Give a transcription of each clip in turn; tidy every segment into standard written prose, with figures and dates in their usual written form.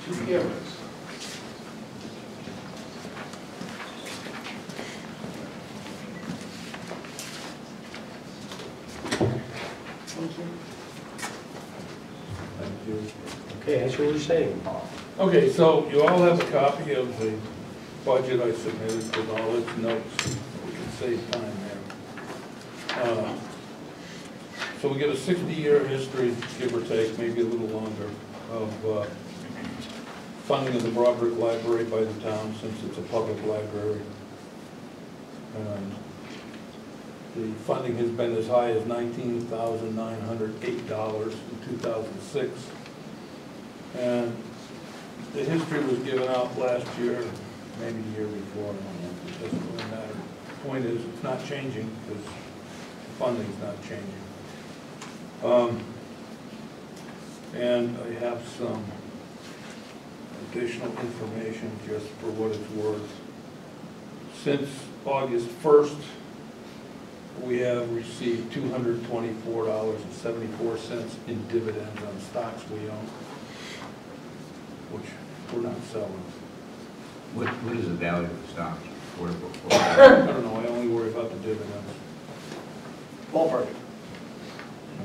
2 cameras. Thank you. Thank you. Okay, that's what we're saying, Paul. Okay, so you all have a copy of the budget I submitted with all its notes. We can save time there. So we get a 60-year history, give or take, maybe a little longer, of funding of the Broderick Library by the town, since it's a public library. And the funding has been as high as $19,908 in 2006. And the history was given out last year, maybe the year before, I don't know, it doesn't really matter. The point is, it's not changing, because the funding's not changing. And I have some additional information just for what it's worth. Since August 1st, we have received $224.74 in dividends on stocks we own, which we're not selling. What is the value of the stocks? I don't know, I only worry about the dividends. Ballpark.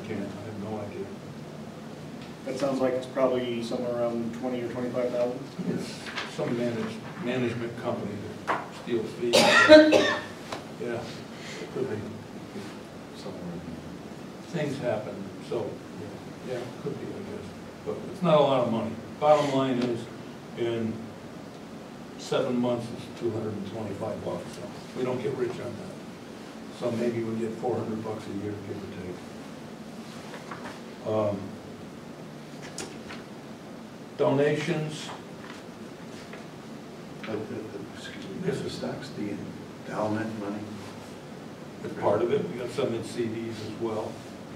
I have no idea. That sounds like it's probably somewhere around 20 or 25,000. It's some management company that steals fees. Yeah, it could be. Somewhere. Things happen, so, yeah, it could be, I guess. But it's not a lot of money. Bottom line is, in 7 months, it's $225, so we don't get rich on that. So maybe we get $400 a year, give or take. Donations. Excuse me, this is stocks, the endowment money? Is part of it. We got some in CDs as well.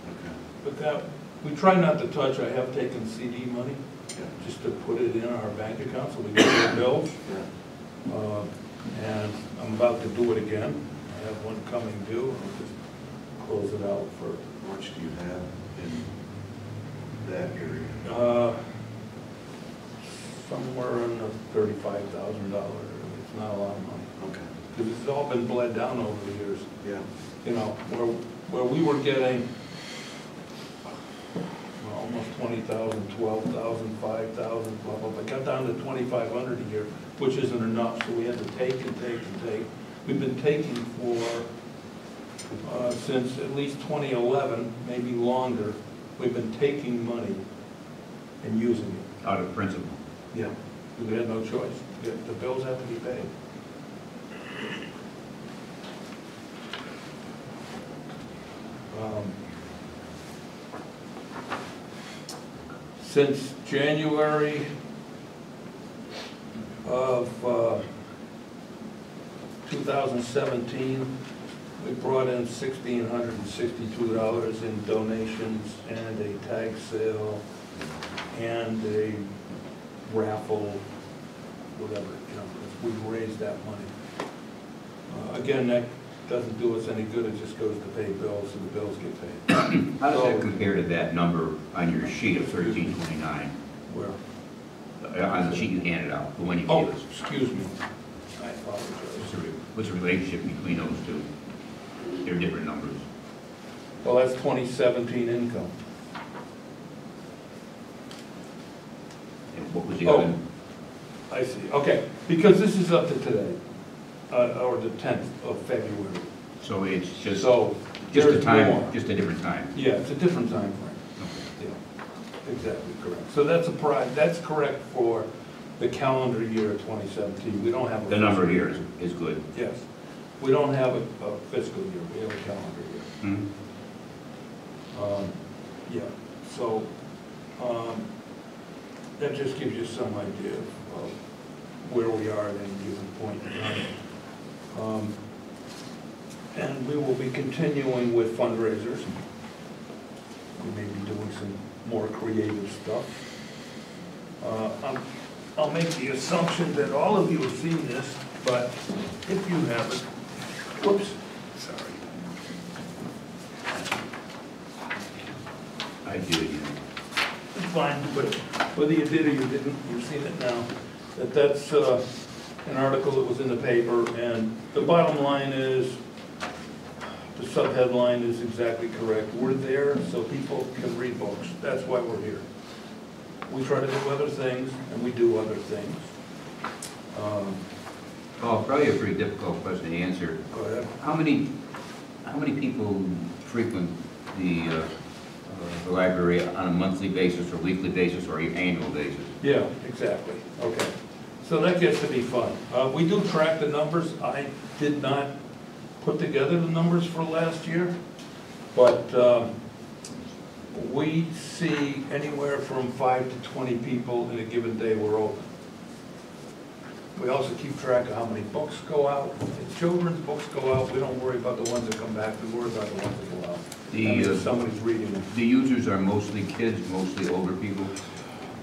Okay. But that, we try not to touch. I have taken CD money Yeah. just to put it in our bank account so we get our bills. Yeah. And I'm about to do it again. I have one coming due. I'll just close it out for. How much do you have in that area? Somewhere in the $35,000. It's not a lot of money. Okay. Because it's all been bled down over the years. Yeah. You know, where we were getting almost 20,000, 12,000, 5,000, blah, blah, blah. Got down to 2,500 a year, which isn't enough, so we had to take and take and take. We've been taking for, since at least 2011, maybe longer, we've been taking money and using it. Out of principle. Yeah. We had no choice. The bills have to be paid. Since January of 2017, we brought in $1,662 in donations and a tag sale and a raffle, whatever, you know, we raised that money. Again, that doesn't do us any good, it just goes to pay bills, and the bills get paid. How does that compare to that number on your sheet of 1329? Where? On the sheet you handed out, the one you Oh, gave us. excuse me, I apologize. What's the relationship between those two? They're different numbers. Well, that's 2017 income. And what was the Oh. other? I see, okay, because this is up to today, or the 10th of February. So it's just, So, just a there's time, more. just a different time. Yeah, it's a different time frame. Okay. Yeah, exactly correct. So that's correct for the calendar year 2017. We don't have a The number fiscal here is good. Yes. We don't have a fiscal year, we have a calendar year. Hmm? Yeah, so that just gives you some idea of where we are at any given point in time. And we will be continuing with fundraisers. We may be doing some more creative stuff. I'll make the assumption that all of you have seen this, but if you haven't, whoops, sorry. I did, yeah. It's fine, but whether you did or you didn't, you've seen it now, that's an article that was in the paper, and the bottom line is, the subheadline is exactly correct. We're there so people can read books. That's why we're here. We try to do other things, and we do other things. Oh, probably a pretty difficult question to answer. Go ahead. How many people frequent the library on a monthly basis or weekly basis or annual basis? Yeah, exactly. Okay. So that gets to be fun. We do track the numbers. I did not put together the numbers for last year, but we see anywhere from 5 to 20 people in a given day we're open. We also keep track of how many books go out. If children's books go out, we don't worry about the ones that come back. We worry about the ones that go out. If somebody's reading them. The users are mostly kids, mostly older people?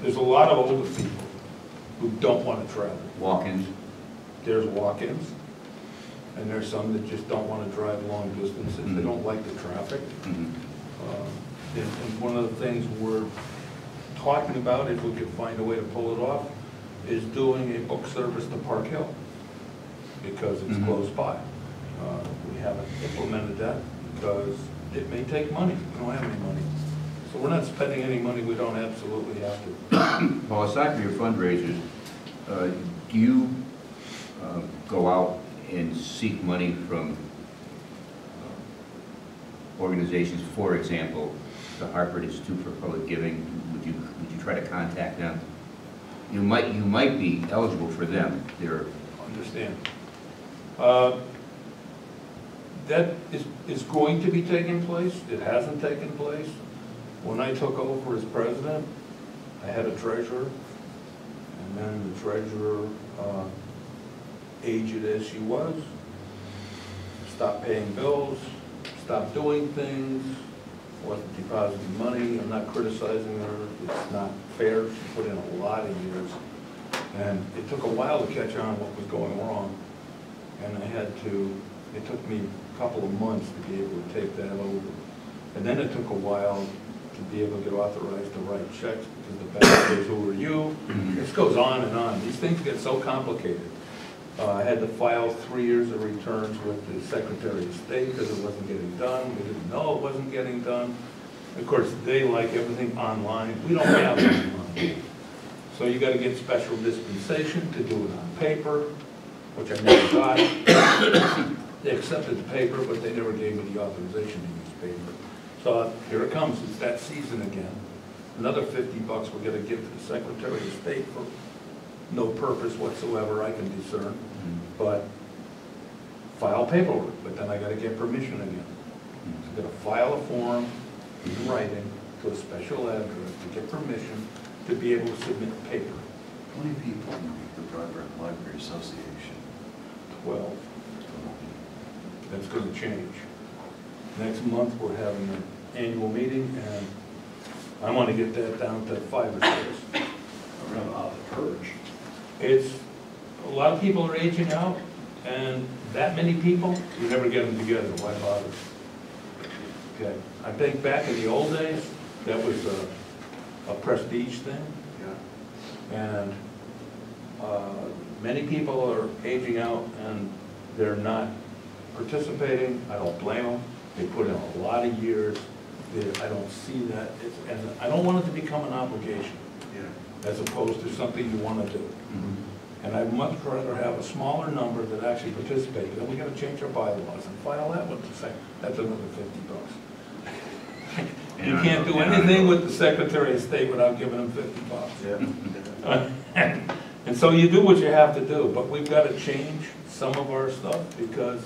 There's a lot of older people who don't want to travel. Walk-ins? There's walk-ins, and there's some that just don't want to drive long distances. They don't like the traffic. Mhm. And one of the things we're talking about, if we could find a way to pull it off, is doing a book service to Park Hill, because it's close by. We haven't implemented that because it may take money. We don't have any money. So we're not spending any money we don't absolutely have to. Well, aside from your fundraisers, do you go out and seek money from organizations? For example, the Hartford Institute for Public Giving. Would you try to contact them? You might be eligible for them. They're Understand. That is going to be taking place. It hasn't taken place. When I took over as president, I had a treasurer, and then the treasurer, aged as she was, stopped paying bills, stopped doing things, wasn't depositing money. I'm not criticizing her. It's not fair. She put in a lot of years. And it took a while to catch on what was going wrong. And it took me a couple of months to be able to take that over. And then it took a while to be able to get authorized to write checks, because the bank says, who are you? This goes on and on. These things get so complicated. I had to file 3 years of returns with the Secretary of State because it wasn't getting done. We didn't know it wasn't getting done. Of course, they like everything online. We don't have it online. So you got to get special dispensation to do it on paper, which I never got. They accepted the paper, but they never gave me the authorization to use paper. So here it comes. It's that season again. Another $50 we're going to give to the Secretary of State for no purpose whatsoever I can discern, but file paperwork. But then I got to get permission again. So I got to file a form in writing to a special address to get permission to be able to submit paper. How many people make the Broadbent Library Association? 12. That's going to change. Next month we're having an annual meeting, and I want to get that down to 5 or 6. Around the purge. It's, a lot of people are aging out, and that many people, you never get them together. Why bother? Okay. I think back in the old days, that was a prestige thing. Yeah. And many people are aging out and they're not participating. I don't blame them. They put in a lot of years. I don't see that. And I don't want it to become an obligation, Yeah. as opposed to something you want to do. And I'd much rather have a smaller number that actually participate. Then we got to change our bylaws and file that with the sec. That's another $50. You can't do anything with the Secretary of State without giving them $50. Yeah. And so you do what you have to do, but we've got to change some of our stuff because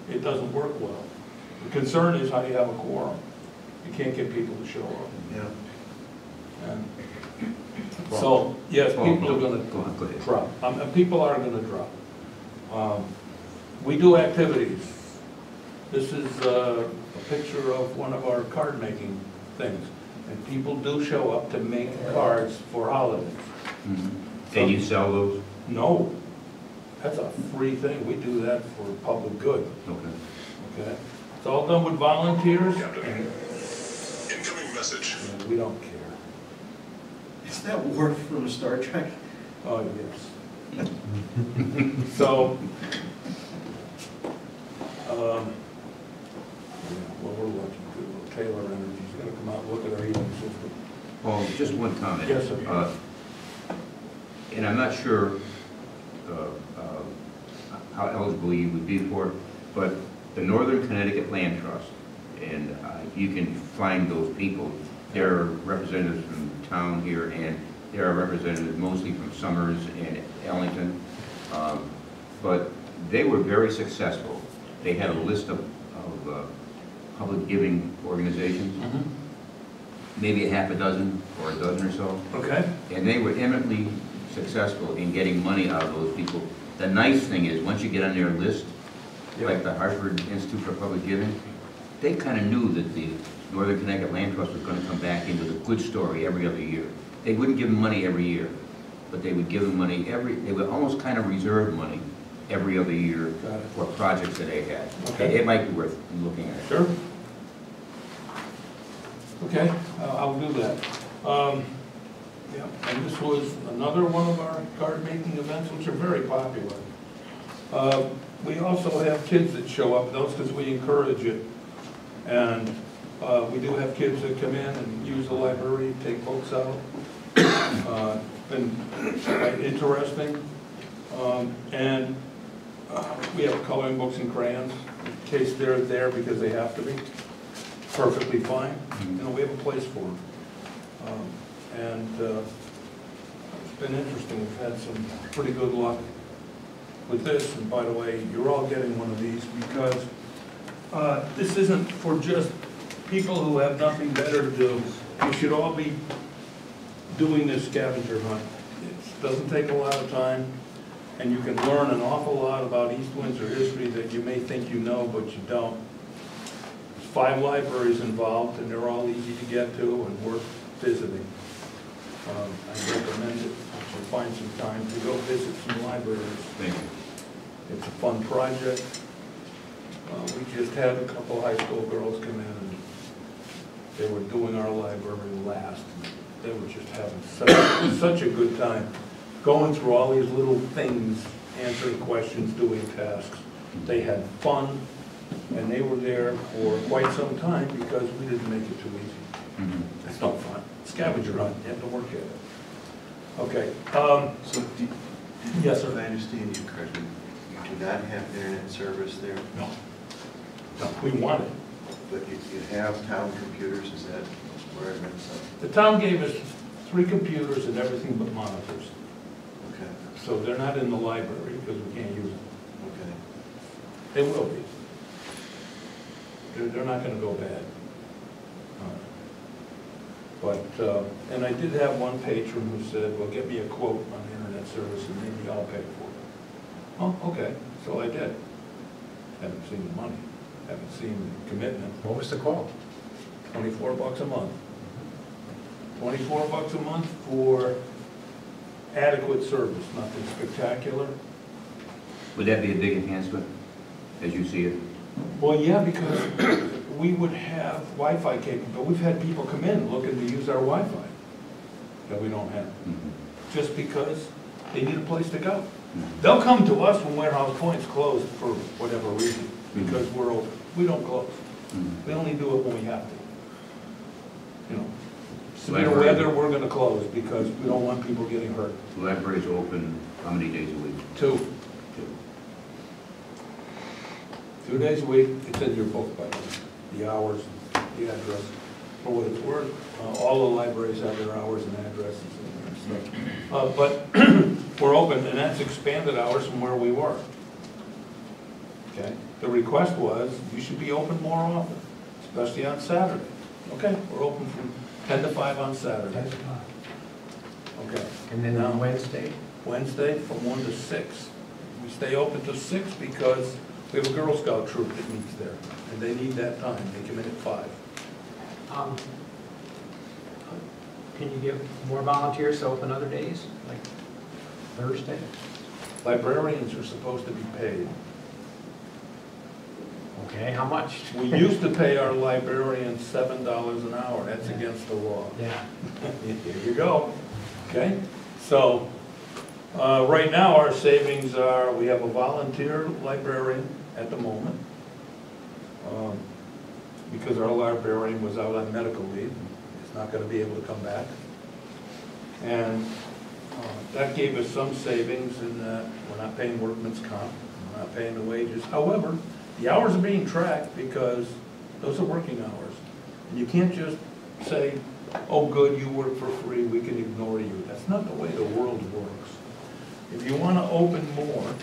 it doesn't work well. The concern is how do you have a quorum? You can't get people to show up. Yeah. And so, yes, people are going Go on, go to ahead. drop. People are going to drop. We do activities. This is a picture of one of our card-making things. And people do show up to make cards for holidays. And you sell those? No, that's a free thing. We do that for public good. Okay. Okay? It's all done with volunteers. Captain, incoming message. And we don't care. Is that Worf from Star Trek? Oh, yes. So, yeah, well, we're looking to Taylor Energy's gonna come out and look at our heating system. Well, just one comment. Yes, sir. And I'm not sure how eligible you would be for it, but the Northern Connecticut Land Trust, and you can find those people. There are representatives from town here, and there are representatives mostly from Summers and Ellington. But they were very successful. They had a list of public giving organizations, maybe a half a dozen or a dozen or so. Okay. And they were eminently successful in getting money out of those people. The nice thing is, once you get on their list, like the Hartford Institute for Public Giving, they kind of knew that the Northern Connecticut Land Trust was going to come back in with a good story every other year. They wouldn't give them money every year, but they would give them money they would almost kind of reserve money every other year for projects that they had. Okay. It might be worth looking at. Sure. Okay, I'll do that. Yeah, and this was another one of our card-making events, which are very popular. We also have kids that show up, those because we encourage it. And we do have kids that come in and use the library, take books out. Been quite interesting. And we have coloring books and crayons, in case they're there because they have to be. Perfectly fine. You know, we have a place for them. It's been interesting. We've had some pretty good luck with this. And by the way, you're all getting one of these because this isn't for just people who have nothing better to do. You should all be doing this scavenger hunt. It doesn't take a lot of time, and you can learn an awful lot about East Windsor history that you may think you know, but you don't. There's 5 libraries involved, and they're all easy to get to and worth visiting. I recommend it if you find some time to go visit some libraries. Thank you. It's a fun project. We just had a couple high school girls come in, and they were doing our library last. They were just having such a good time, going through all these little things, answering questions, doing tasks. They had fun, and they were there for quite some time because we didn't make it too easy. It's not fun. Scavenger hunt, you have to work at it. Okay. So, Yes, sir. if I understand you correctly, you do not have internet service there, No. No, we want it. but you have town computers, is that where I read something? The town gave us 3 computers and everything but monitors. Okay, So they're not in the library because we can't use them. okay. They will be. They're not going to go bad. And I did have one patron who said, well, get me a quote on the internet service and maybe I'll pay for it. Oh, okay, so I did. Haven't seen the money, haven't seen the commitment. What was the quote? $24 a month. $24 a month for adequate service, nothing spectacular. Would that be a big enhancement, as you see it? Well, yeah, because we would have Wi-Fi capable. We've had people come in looking to use our Wi-Fi that we don't have, just because they need a place to go. They'll come to us when Warehouse Point's closed for whatever reason, because we're open. We don't close. We only do it when we have to. You know, severe weather, we're going to close because we don't want people getting hurt. The library's open how many days a week? 2. 2 days a week. It's in your book, by the way. The hours, the address, for what it's worth. All the libraries have their hours and addresses in there. So. But we're open, and that's expanded hours from where we were. Okay. The request was you should be open more often, especially on Saturday. Okay, we're open from 10 to 5 on Saturday. Okay. And then on Wednesday? Wednesday from 1 to 6. We stay open till 6 because we have a Girl Scout troop that meets there, and they need that time. They come in at 5. Can you give more volunteers to open other days, like Thursday? Librarians are supposed to be paid. Okay, how much? We used to pay our librarians $7 an hour. That's against the law. Yeah. Here you go. Okay, so, right now, our savings are, we have a volunteer librarian at the moment, because our librarian was out on medical leave, is not gonna be able to come back. And that gave us some savings in that we're not paying workman's comp, we're not paying the wages. However, the hours are being tracked because those are working hours. And you can't just say, oh, good, you work for free, we can ignore you. That's not the way the world works. If you want to open more,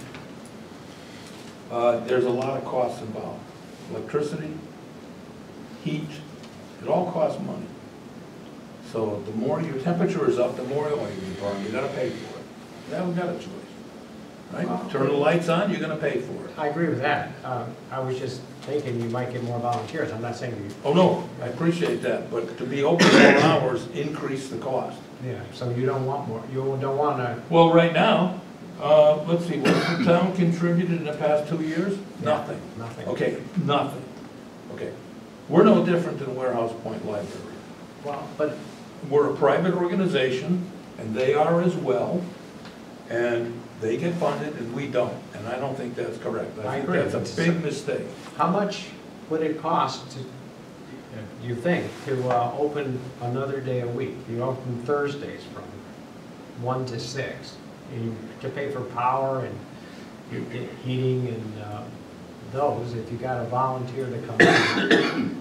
there's a lot of costs involved. Electricity, heat, it all costs money. So the more your temperature is up, the more oil you burn, you gotta pay for it. You haven't got a choice, right? Turn the lights on, you're gonna pay for it. I agree with that. I was just thinking you might get more volunteers. I'm not saying you. Oh, no, I appreciate that, but to be open more hours increase the cost. Yeah, so you don't want more, you don't want to. Well, right now, let's see, what has the town contributed in the past 2 years? Nothing. Nothing. Okay, nothing. Okay, we're no different than Warehouse Point Library. Well, but We're a private organization, and they are as well, and they get funded and we don't, and I don't think that's correct. I think agree. that's a big mistake. how much would it cost to, you think, to open another day a week? You open Thursdays from 1 to 6. To pay for power and you get heating and those, if you got a volunteer to come in,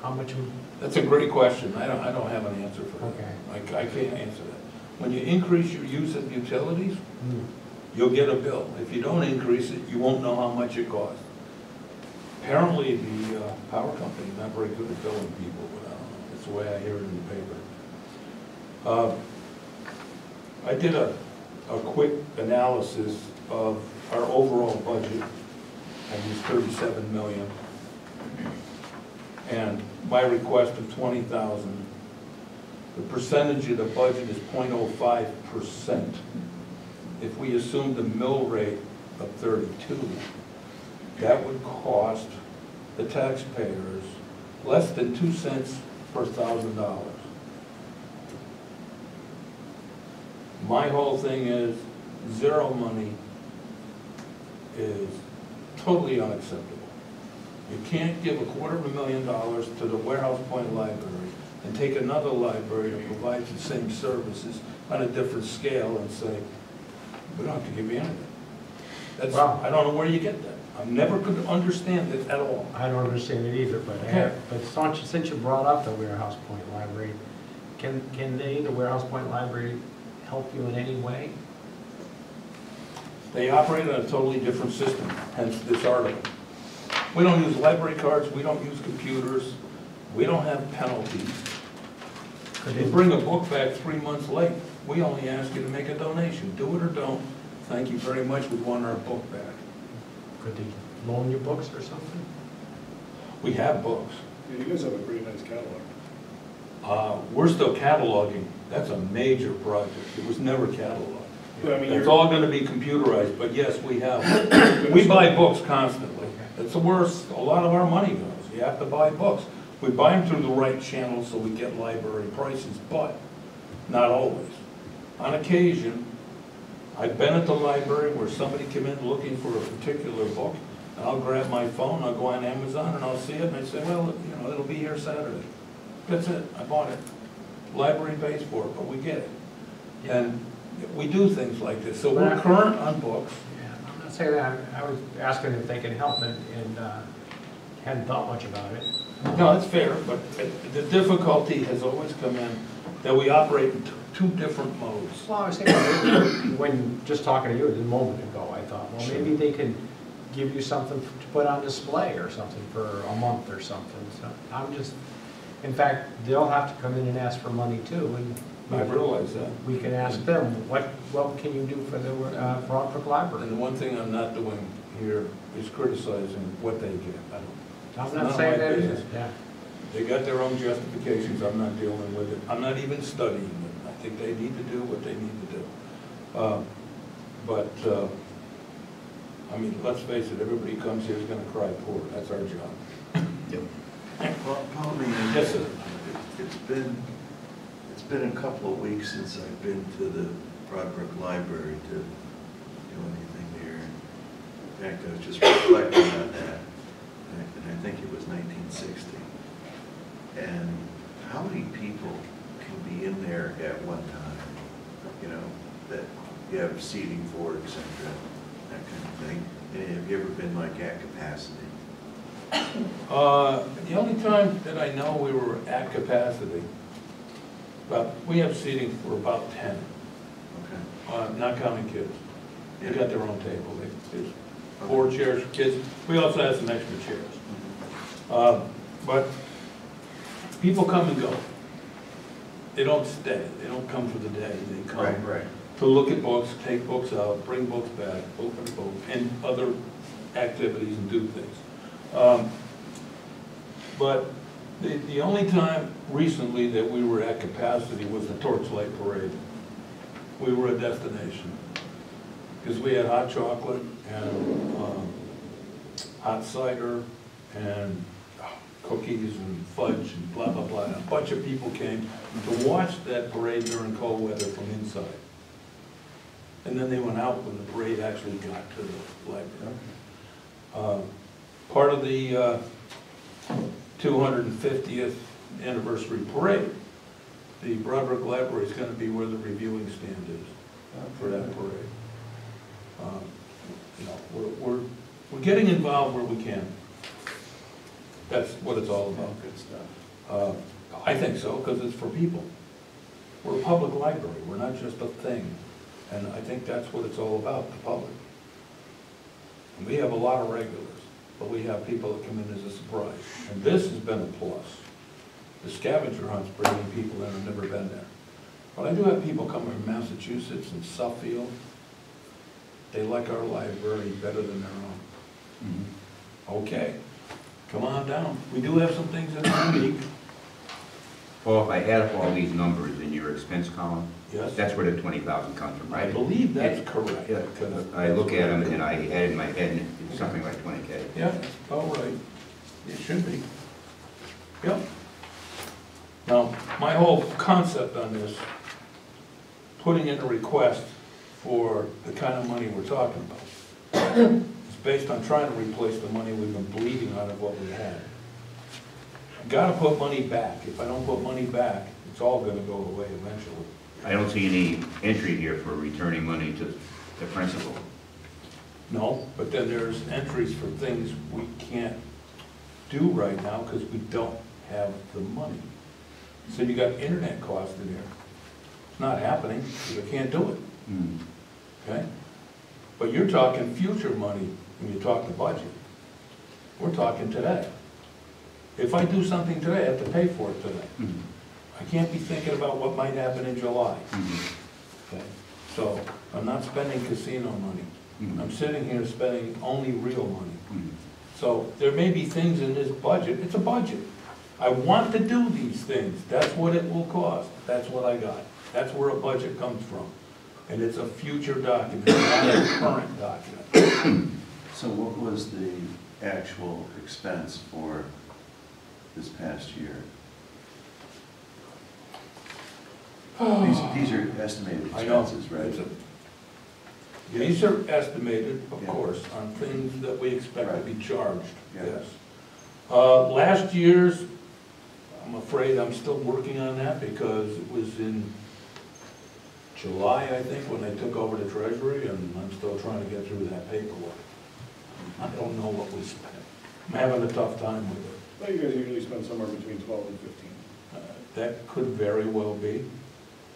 how much would? That's a great question. I don't have an answer for that. Okay. I can't answer that. When you increase your use of utilities, you'll get a bill. If you don't increase it, you won't know how much it costs. Apparently, the power company is not very good at billing people, but I don't know. It's the way I hear it in the paper. I did a quick analysis of our overall budget. I used 37 million. And my request of 20,000, the percentage of the budget is 0.05%. If we assume the mill rate of 32, that would cost the taxpayers less than 2 cents per $1,000. My whole thing is zero money is totally unacceptable. You can't give $250,000 to the Warehouse Point Library and take another library that provides the same services on a different scale and say, we don't have to give you anything. That's, Wow. I don't know where you get that. I never could understand it at all. I don't understand it either, but Okay. since you brought up the Warehouse Point Library, can the Warehouse Point Library help you in any way? They operate on a totally different system, hence this article. We don't use library cards, we don't use computers, we don't have penalties. If you bring a book back 3 months late, we only ask you to make a donation. Do it or don't. Thank you very much, we want our book back. Could they loan you books or something? We have books. Yeah, you guys have a pretty nice catalog. We're still cataloging. That's a major project. It was never cataloged. But I mean, It's you're, all gonna be computerized, but yes, we have. We buy books constantly. It's where a lot of our money goes. You have to buy books. We buy them through the right channels so we get library prices, but not always. On occasion, I've been at the library where somebody came in looking for a particular book, and I'll grab my phone, I'll go on Amazon, and I'll see it, and I say, well, you know, it'll be here Saturday. That's it, I bought it. Library pays for it, but we get it. And we do things like this, so we're current on books. Yeah, I'm not saying that. I was asking if they can help and hadn't thought much about it. No, that's fair, but the difficulty has always come in that we operate in two different modes. Well, I was thinking, when just talking to you a moment ago, I thought, well, maybe they could give you something to put on display or something for a month or something. So I'm just, in fact, they'll have to come in and ask for money too, and I realize that. we can ask them, what can you do for the Broadbrook Library? And the one thing I'm not doing here is criticizing what they get. I'm It's not none saying of my that either. business. Yeah. They got their own justifications, I'm not dealing with it. I'm not even studying it. I think they need to do what they need to do. I mean, let's face it, everybody comes here is gonna cry poor, that's our job. Well, Pauline, Yes, sir. it's been been a couple of weeks since I've been to the Broadbrook Library to do anything there. In fact, I was just reflecting on that, and I think it was 1960. And how many people can be in there at one time? You know, that you have seating for, et cetera, that kind of thing. And have you ever been like at capacity? The only time that I know we were at capacity, but we have seating for about 10, Okay. not counting kids. They got their own table. There's 4 chairs for kids. We also have some extra chairs. But people come and go. They don't stay. They don't come for the day. They come Right. to look at books, take books out, bring books back, open books, and other activities and do things. But the only time recently that we were at capacity was the Torchlight Parade. We were a destination because we had hot chocolate and hot cider and cookies and fudge and blah, blah, blah. And a bunch of people came to watch that parade during cold weather from inside. And then they went out when the parade actually got to the library. Part of the 250th anniversary parade, the Broadbrook Library is going to be where the reviewing stand is for that parade. You know, we're getting involved where we can. That's what it's all about. Good stuff. I think so, because it's for people. We're a public library. We're not just a thing. And I think that's what it's all about, the public. And we have a lot of regulars, but we have people that come in as a surprise. And this has been a plus. The scavenger hunt's bringing people in who've never been there. But I do have people coming from Massachusetts and Suffield. They like our library better than their own. Okay, come on down. We do have some things that are unique. Well, if I add up all these numbers in your expense column, Yes, that's where the 20,000 comes from, I right? believe that's correct. Yeah, I look at them and I add in my head and it's something like 20K. Yeah, all right. It should be. Yep. Now, my whole concept on this, putting in a request for the kind of money we're talking about, is based on trying to replace the money we've been bleeding out of what we had. I've got to put money back. If I don't put money back, it's all going to go away eventually. I don't see any entry here for returning money to the principal. No, but then there's entries for things we can't do right now because we don't have the money. So you got internet cost in here. It's not happening, you can't do it, okay? But you're talking future money when you talk the budget. We're talking today. If I do something today, I have to pay for it today. I can't be thinking about what might happen in July. Okay? So I'm not spending casino money. I'm sitting here spending only real money. So there may be things in this budget, it's a budget. I want to do these things, that's what it will cost, that's what I got. That's where a budget comes from. And it's a future document, not a current document. So what was the actual expense for this past year? These are estimated I know. expenses, right? These are estimated, of Yeah. course, on things that we expect to be charged, Yeah. yes. Last year's, I'm afraid I'm still working on that because it was in July, I think, when I took over the treasury, and I'm still trying to get through that paperwork. I don't know what we spent. I'm having a tough time with it. Well, you guys usually spend somewhere between 12 and 15. That could very well be.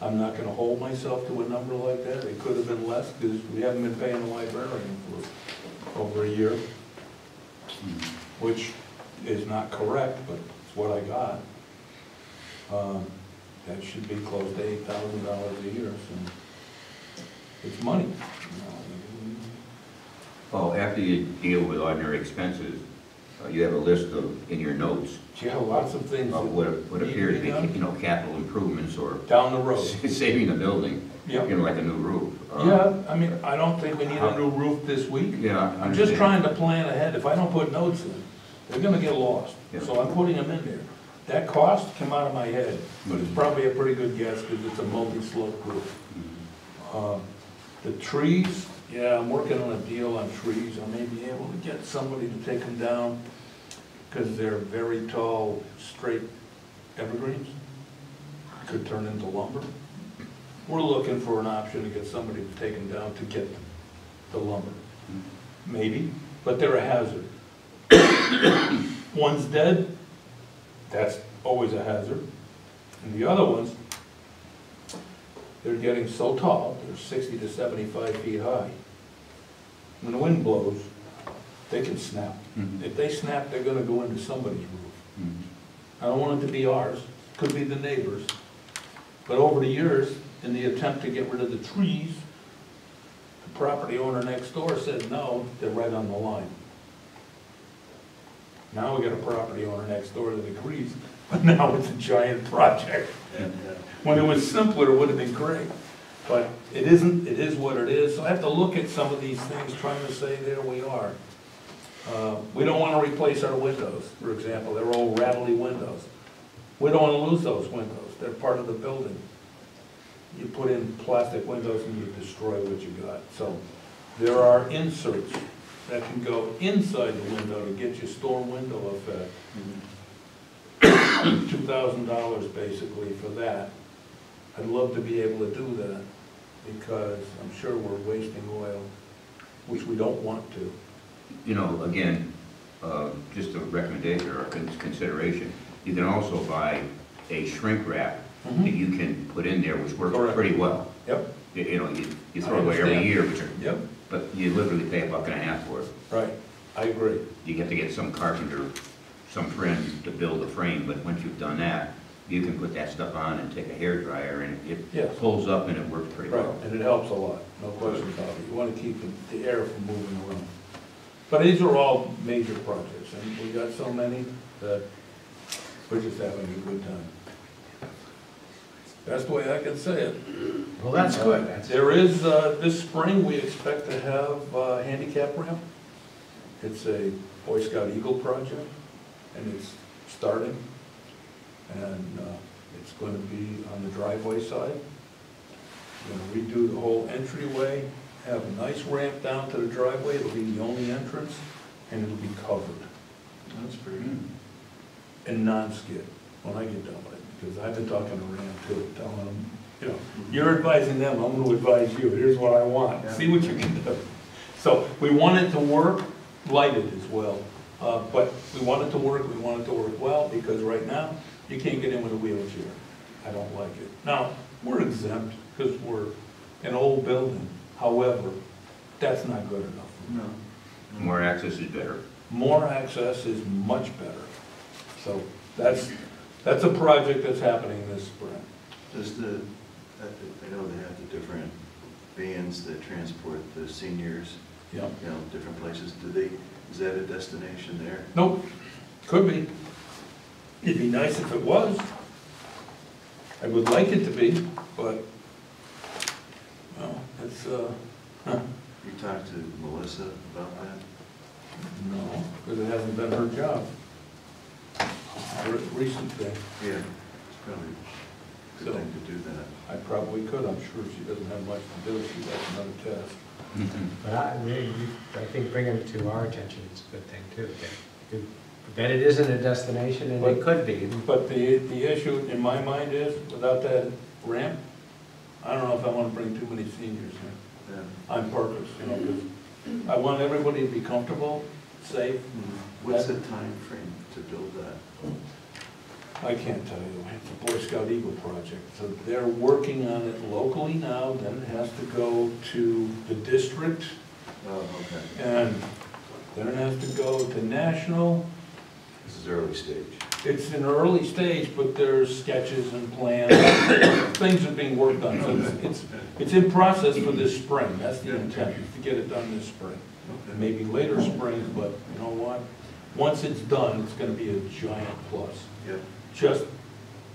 I'm not gonna hold myself to a number like that. It could have been less, because we haven't been paying the librarian for over a year, which is not correct, but it's what I got. That should be close to $8,000 a year, so it's money. Well, after you deal with ordinary expenses, you have a list of, in your notes, Yeah, lots of things of what appear to be, done. capital improvements or Down the road. saving the building, Yeah. like a new roof. Yeah, I mean, I don't think we need a new roof this week. Yeah, I I'm just understand. trying to plan ahead. If I don't put notes in, they're gonna get lost. Yeah. So I'm putting them in there. That cost came out of my head, but it's probably a pretty good guess because it's a multi-slope roof. The trees, yeah, I'm working on a deal on trees. I may be able to get somebody to take them down because they're very tall, straight evergreens. Could turn into lumber. We're looking for an option to get somebody to take them down to get the lumber. Maybe, but they're a hazard. One's dead, that's always a hazard. And the other ones, they're getting so tall, they're 60 to 75 feet high. When the wind blows, they can snap. If they snap, they're gonna go into somebody's roof. I don't want it to be ours, could be the neighbors. But over the years, in the attempt to get rid of the trees, the property owner next door said, no, they're right on the line. Now we got a property owner next door that agrees, but now it's a giant project. When it was simpler, it would have been great. But it isn't, it is what it is. So I have to look at some of these things, trying to say, there we are. We don't want to replace our windows, for example. They're old rattly windows. We don't want to lose those windows. They're part of the building. You put in plastic windows and you destroy what you got. So there are inserts that can go inside the window to get you storm window effect. $2,000 basically for that. I'd love to be able to do that because I'm sure we're wasting oil, which we don't want to. You know, again, just a recommendation or a consideration, you can also buy a shrink wrap that you can put in there, which works Correct. pretty well. Yp. You know, you throw I away every understand. year, Yep. but you literally pay $1.50 for it. Right, I agree. You have to get some carpenter, some friend to build a frame, but once you've done that, you can put that stuff on and take a hairdryer and it Yes. pulls up and it works pretty Right, well. and it helps a lot, no question about it. You want to keep the air from moving around. But these are all major projects, and we got so many that we're just having a good time. Best way I can say it. Well, that's good. There is, this spring, we expect to have a handicap ramp. It's a Boy Scout Eagle project, and it's starting. And it's going to be on the driveway side. We're going to redo the whole entryway, have a nice ramp down to the driveway. It'll be the only entrance, and it'll be covered. That's pretty good. And non-skid when I get done with it, because I've been talking to Rand too, telling them, you know, you're advising them, I'm going to advise you. Here's what I want. See what you can do. So we want it to work, lighted as well. But we want it to work, we want it to work well, because right now, you can't get in with a wheelchair. I don't like it. Now, we're exempt because we're an old building. However, that's not good enough. No. More access is better. More access is much better. So that's a project that's happening this spring. Does I know they have the different vans that transport the seniors, Yeah. you know, different places. Is that a destination there? Nope, could be. It'd be nice if it was. I would like it to be, but, well, it's, You talked to Melissa about that? no, because it hasn't been her job. Recent thing. Yeah, it's probably a good So- thing to do that. I probably could, I'm sure she doesn't have much to do, she got another task. But I think bringing it to our attention is a good thing too. That it isn't a destination, and it could be. But the issue in my mind is, without that ramp, I don't know if I want to bring too many seniors here. Yeah. On purpose, you know, because I want everybody to be comfortable, safe. What's the time frame to build that? I can't tell you, it's a Boy Scout Eagle project, so they're working on it locally now, then it has to go to the district, Oh, okay. and then it has to go to national. This is early stage. It's an early stage, but there's sketches and plans, things are being worked on, so it's in process for this spring, that's the intent, is to get it done this spring. Okay. Maybe later springs, but you know what? Once it's done, it's gonna be a giant plus. Yep. Just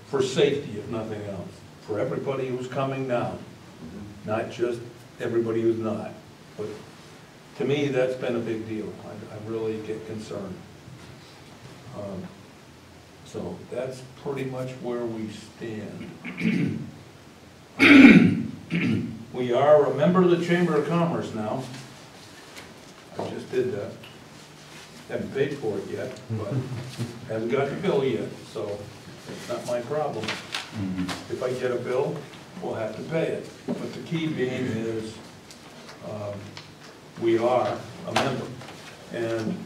for safety, if nothing else, for everybody who's coming now, not just everybody who's not. But to me, that's been a big deal. I really get concerned. So that's pretty much where we stand. We are a member of the Chamber of Commerce now. I just did that. Haven't paid for it yet, but haven't got the bill yet, so it's not my problem. If I get a bill, we'll have to pay it. But the key being is, we are a member. And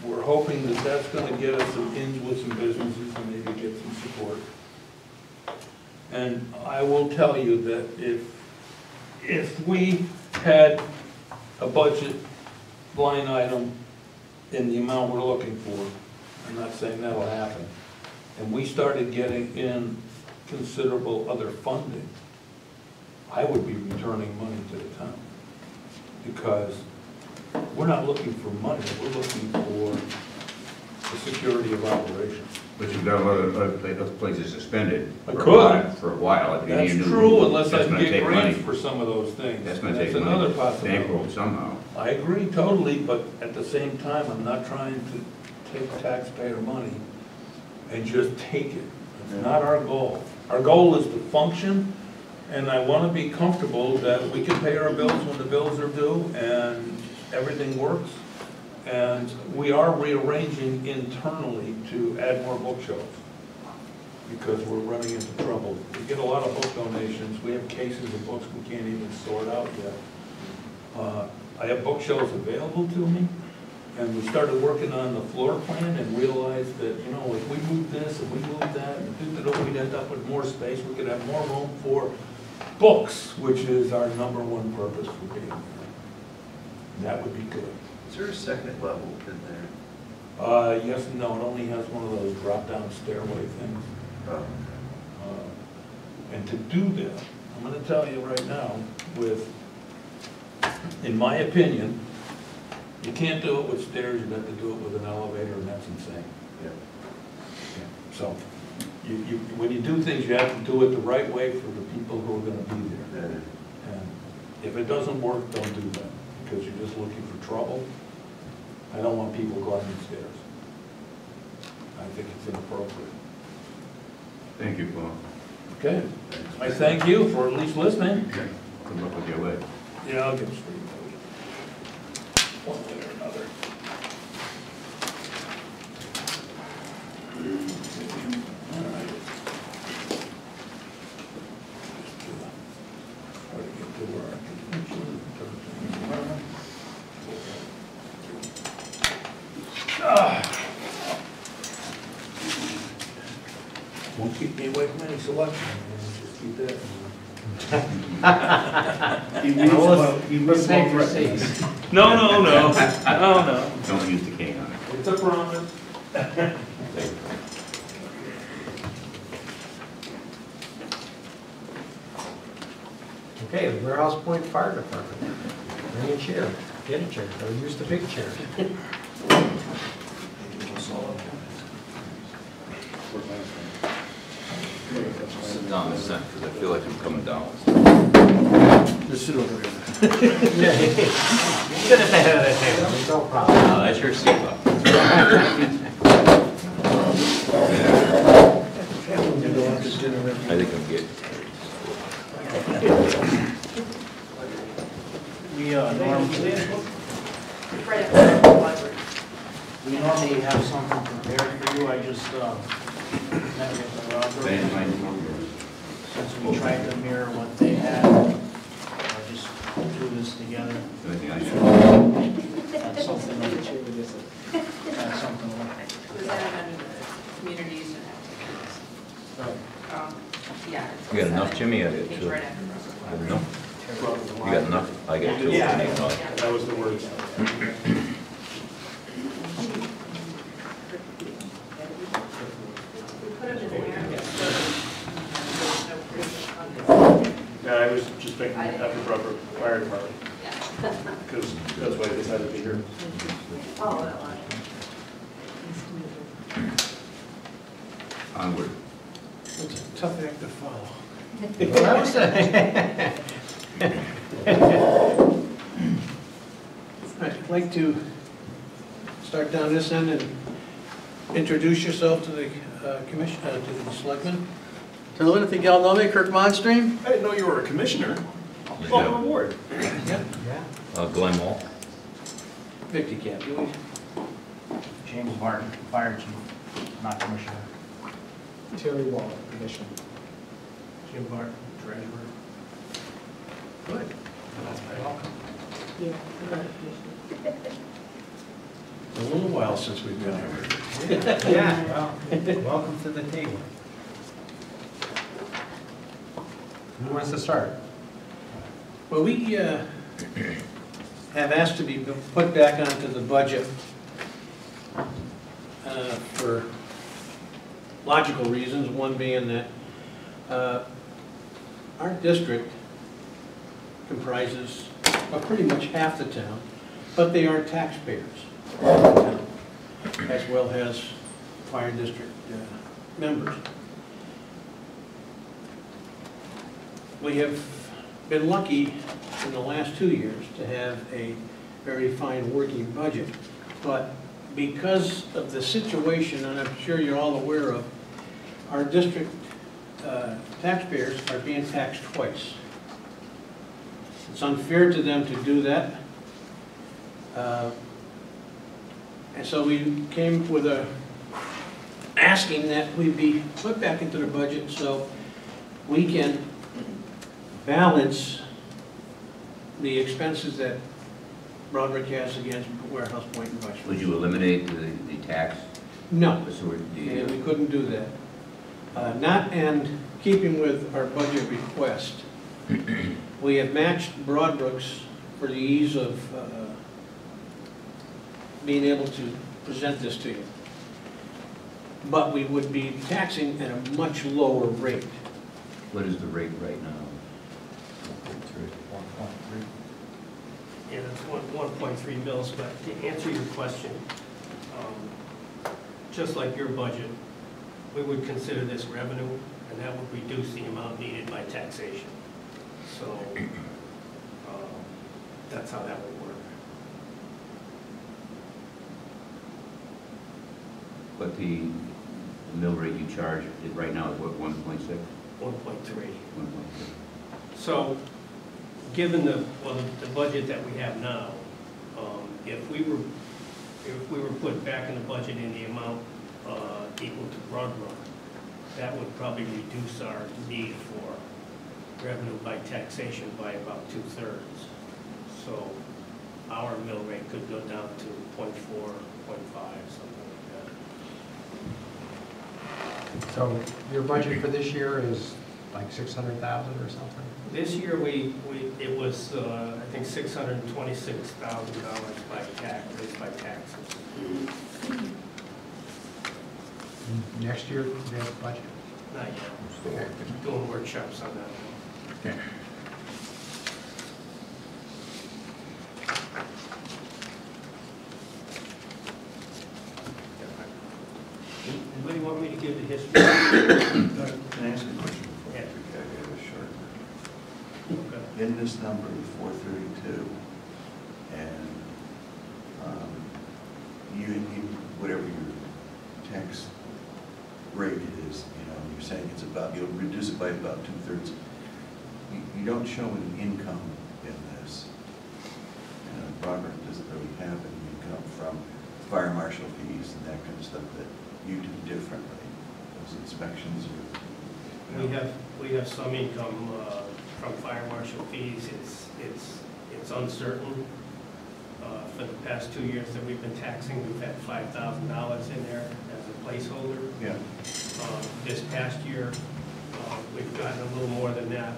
we're hoping that that's gonna get us some ins with some businesses and maybe get some support. And I will tell you that if we had a budget line item in the amount we're looking for, I'm not saying that'll happen, and we started getting in considerable other funding, I would be returning money to the town. Because we're not looking for money, we're looking for the security of operations. But you've got a lot of other places suspended. I for a could. while- For a while. If you That's need a new true, rule, unless I that's can gonna get take grants money. for some of those things. That's gonna That's take another money. possibility. Bankroll somehow. I agree totally, but at the same time, I'm not trying to take taxpayer money and just take it. It's not our goal. Our goal is to function, and I want to be comfortable that we can pay our bills when the bills are due and everything works. And we are rearranging internally to add more bookshelves because we're running into trouble. We get a lot of book donations. We have cases of books we can't even sort out yet. I have bookshelves available to me, and we started working on the floor plan and realized that, you know, if we move this and we move that, and we'd end up with more space, we could have more room for books, which is our #1 purpose for being here. That would be good. Is there a second level in there? Yes and no, it only has one of those drop-down stairway things. Oh. And to do that, I'm gonna tell you right now, in my opinion, you can't do it with stairs, you have to do it with an elevator, and that's insane. Yeah. So, when you do things, you have to do it the right way for the people who are gonna be there. And if it doesn't work, don't do that, because you're just looking for trouble. I don't want people climbing stairs. I think it's inappropriate. Thank you, Paul. Okay, I thank you for at least listening. Good luck with your leg. Yeah, I'll get straight out. One way or another. All right. Try to get to where I can. Won't keep me away from any selection, just keep that. He reads Save your well seats. No. Don't use the cane on it. It's a promise. Okay, the Warehouse Point Fire Department. Bring a chair, get a chair, or use the big chair. Sit down in the center, because I feel like I'm coming down. Just sit over here. Sit at the head of the table, no problem. Oh, that's your seat, Bob. I think I'm good. We normally have something prepared for you. I just met with Roger. Since we tried to mirror what they had, I just threw this together. Anything I should? That's something. That's something. Was that under the communities and activities? Yeah. You got enough, Jimmy? I got It's two. right after Russell. I don't know. You got enough? I got two. Yeah. I need another. That was the words. We put them in there. Yeah, I was just thinking after Broadbrook Fire Department, Yeah. because that's why I decided to be here. Oh, that one. Onward. It's a tough act to follow. Well, that was I'd like to start down this end and introduce yourself to the commission, to the selectmen. Gentlemen, I think y'all know me, Kirk Monstream. I didn't know you were a commissioner. Yeah. Welcome aboard. Glenn Wall. Vicki Capulet. James Martin, Fire Chief, not Commissioner. Terry Wall, Commissioner. Jim Barton, treasurer. Good. Welcome. It's a little while since we've been here. Yeah, well, welcome to the table. Who wants to start? Well, we have asked to be put back onto the budget for logical reasons, one being that our district comprises pretty much half the town, but they are taxpayers of the town, as well as fire district members. We have been lucky in the last 2 years to have a very fine working budget, but because of the situation, and I'm sure you're all aware of, our district taxpayers are being taxed twice. It's unfair to them to do that. And so we came with asking that we be put back into the budget so we can balance the expenses that Broderick has against Warehouse Point and Bushwick. Would you eliminate the tax? No, So and we couldn't do that. Not in keeping with our budget request. We have matched Broadbrooks for the ease of being able to present this to you. But we would be taxing at a much lower rate. What is the rate right now? 1.3. Yeah, that's 1.3 mils, but to answer your question, just like your budget, we would consider this revenue, and that would reduce the amount needed by taxation. So that's how that would work. But the mill rate you charge right now is what, 1.6? 1.3. 1.6. So, given the budget that we have now, if we were put back in the budget in the amount equal to Broadbrook, that would probably reduce our need for revenue by taxation by about 2/3. So our mill rate could go down to 0.4, 0.5, something like that. So your budget for this year is like 600,000 or something? This year, it was, I think, $626,000 by taxes. Next year, we have a budget? Not yet. Doing workshops on that. Okay. Anybody want me to give the history? Can I ask a question before Yeah. we get a short? Okay. In this number, 432, and whatever your tax rate is, you're saying it's about, you'll reduce it by about 2/3. You don't show any income in this. Broderick doesn't really have any income from fire marshal fees and that kind of stuff that you do differently. Those inspections are. We have some income from fire marshal fees. It's uncertain. For the past 2 years that we've been taxing, we've had $5,000 in there as a placeholder. Yeah. This past year, we've gotten a little more than that.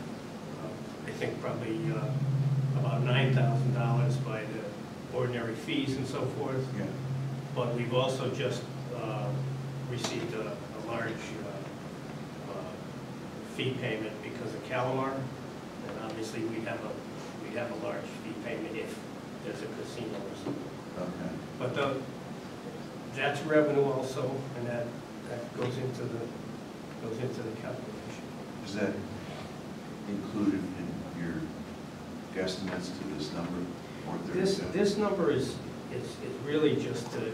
I think probably about $9,000 by the ordinary fees and so forth. Yeah. But we've also just received a large fee payment because of Calamar, and obviously we have a large fee payment if there's a casino or something. Okay. But that's revenue also, and that goes into the calculation. Is that included in your guesstimates to this number, 432? This number is really just to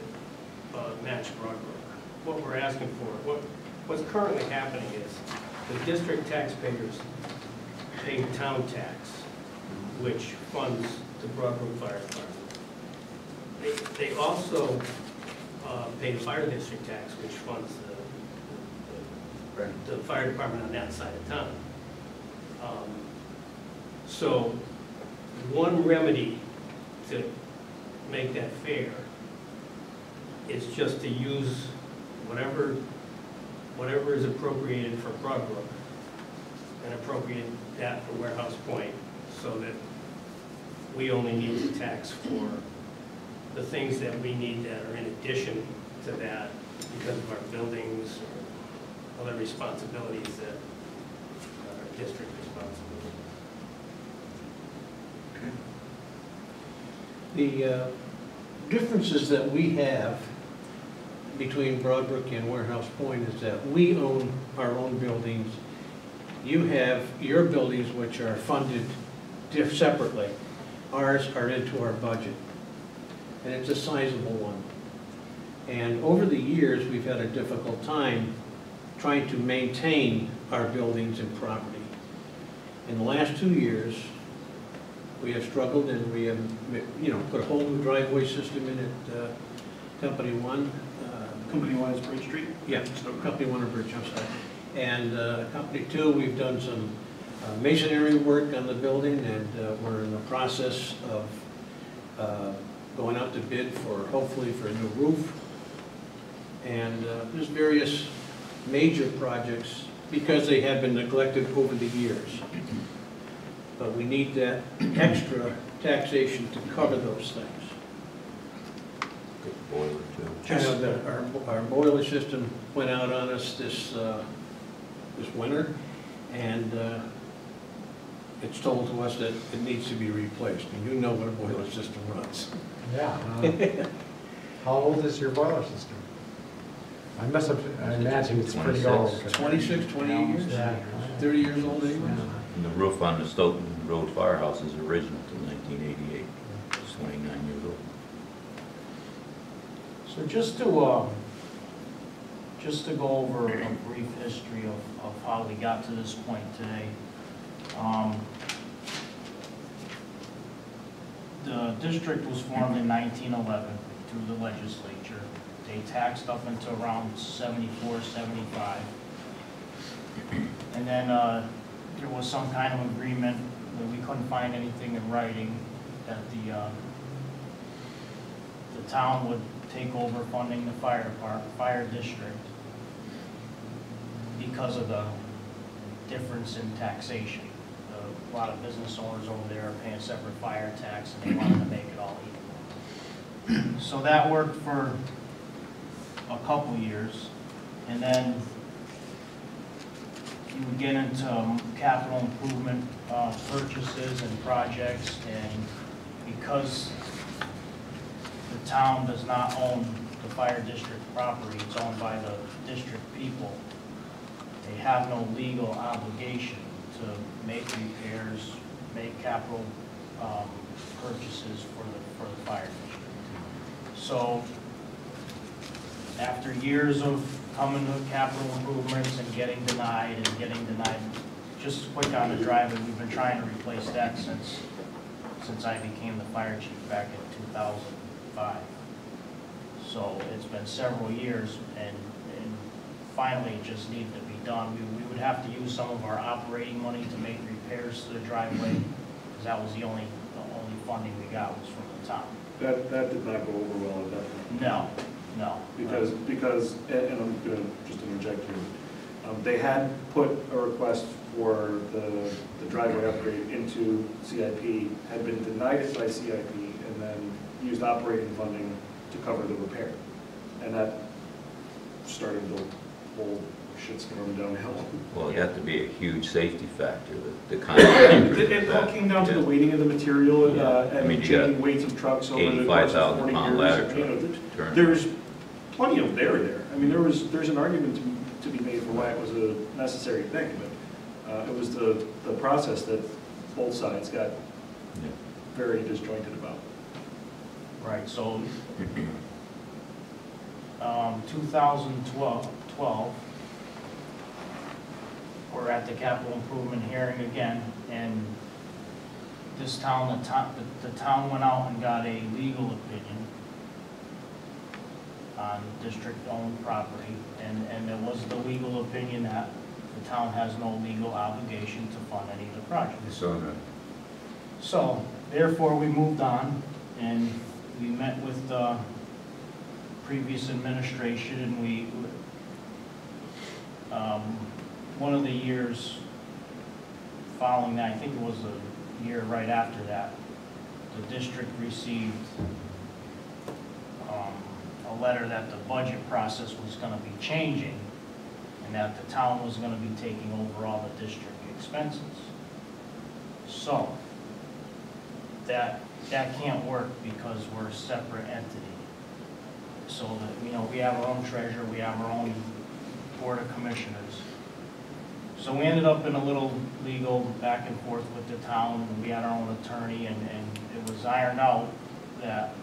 match Broadbrook. what we're asking for. What's currently happening is the district taxpayers pay town tax, which funds the Broadbrook Fire Department. They also pay fire district tax, which funds the fire department on that side of town. So one remedy to make that fair is just to use whatever is appropriated for Broadbrook and appropriate that for Warehouse Point, so that we only need to tax for the things that we need that are in addition to that because of our buildings or other responsibilities that are district responsibility. The differences that we have between Broadbrook and Warehouse Point is that we own our own buildings. You have your buildings which are funded separately. Ours are into our budget, and it's a sizable one. And over the years, we've had a difficult time trying to maintain our buildings and property. In the last 2 years, we have struggled, and we have, put a whole new driveway system in at Company One. Company One is Bridge Street? Yeah, Company One or Bridge, I'm sorry. And Company Two, we've done some masonry work on the building, and we're in the process of going out to bid hopefully for a new roof. And there's various major projects because they have been neglected over the years. But we need that extra taxation to cover those things. Good boiler too. Our boiler system went out on us this winter, and it's told to us that it needs to be replaced. And you know what a boiler system runs. Yeah. How old is your boiler system? I imagine it's pretty old. 26, 28 years? Yeah. 30 years old anyway? And the roof on the Stoughton Road Firehouse is original to 1988. It's 29 years old. So just to go over a brief history of how we got to this point today. The district was formed in 1911 through the legislature. They taxed up until around 74, 75. And then there was some kind of agreement that we couldn't find anything in writing that the town would take over funding the fire district because of the difference in taxation. A lot of business owners over there are paying separate fire tax, and they wanted to make it all equal. So that worked for a couple years, and then you would get into capital improvement purchases and projects, and because the town does not own the fire district property, it's owned by the district people, they have no legal obligation to make repairs, make capital purchases for the fire district. So after years of coming to capital improvements and getting denied, just quick on the driveway, we've been trying to replace that since I became the fire chief back in 2005. So it's been several years, and finally it just needed to be done. We would have to use some of our operating money to make repairs to the driveway, because that was the only funding we got was from the town. That did not go over well at that point. No. Because, and I'm going to just interject here, they had put a request for the driveway upgrade into CIP, had been denied it by CIP, and then used operating funding to cover the repair. And that started the whole shitstorm downhill. Well, it had to be a huge safety factor, the kind of thing. It all came down to the weighting of the material I mean, and you changing got weights of trucks over the course of 40 85,000-pound years. ladder You know, truck. there's plenty of there. I mean, there's an argument to be made for why it was a necessary thing, but it was the process that both sides got very disjointed about. Right, so 2012, we're at the capital improvement hearing again, and this town, the town went out and got a legal opinion on district-owned property, and it was the legal opinion that the town has no legal obligation to fund any of the projects. So therefore, we moved on, and we met with the previous administration, and one of the years following that, I think it was the year right after that, the district received a letter that the budget process was going to be changing, and that the town was going to be taking over all the district expenses. So that can't work because we're a separate entity. So that, we have our own treasurer, we have our own board of commissioners. So we ended up in a little legal back and forth with the town, and we had our own attorney, and it was ironed out that,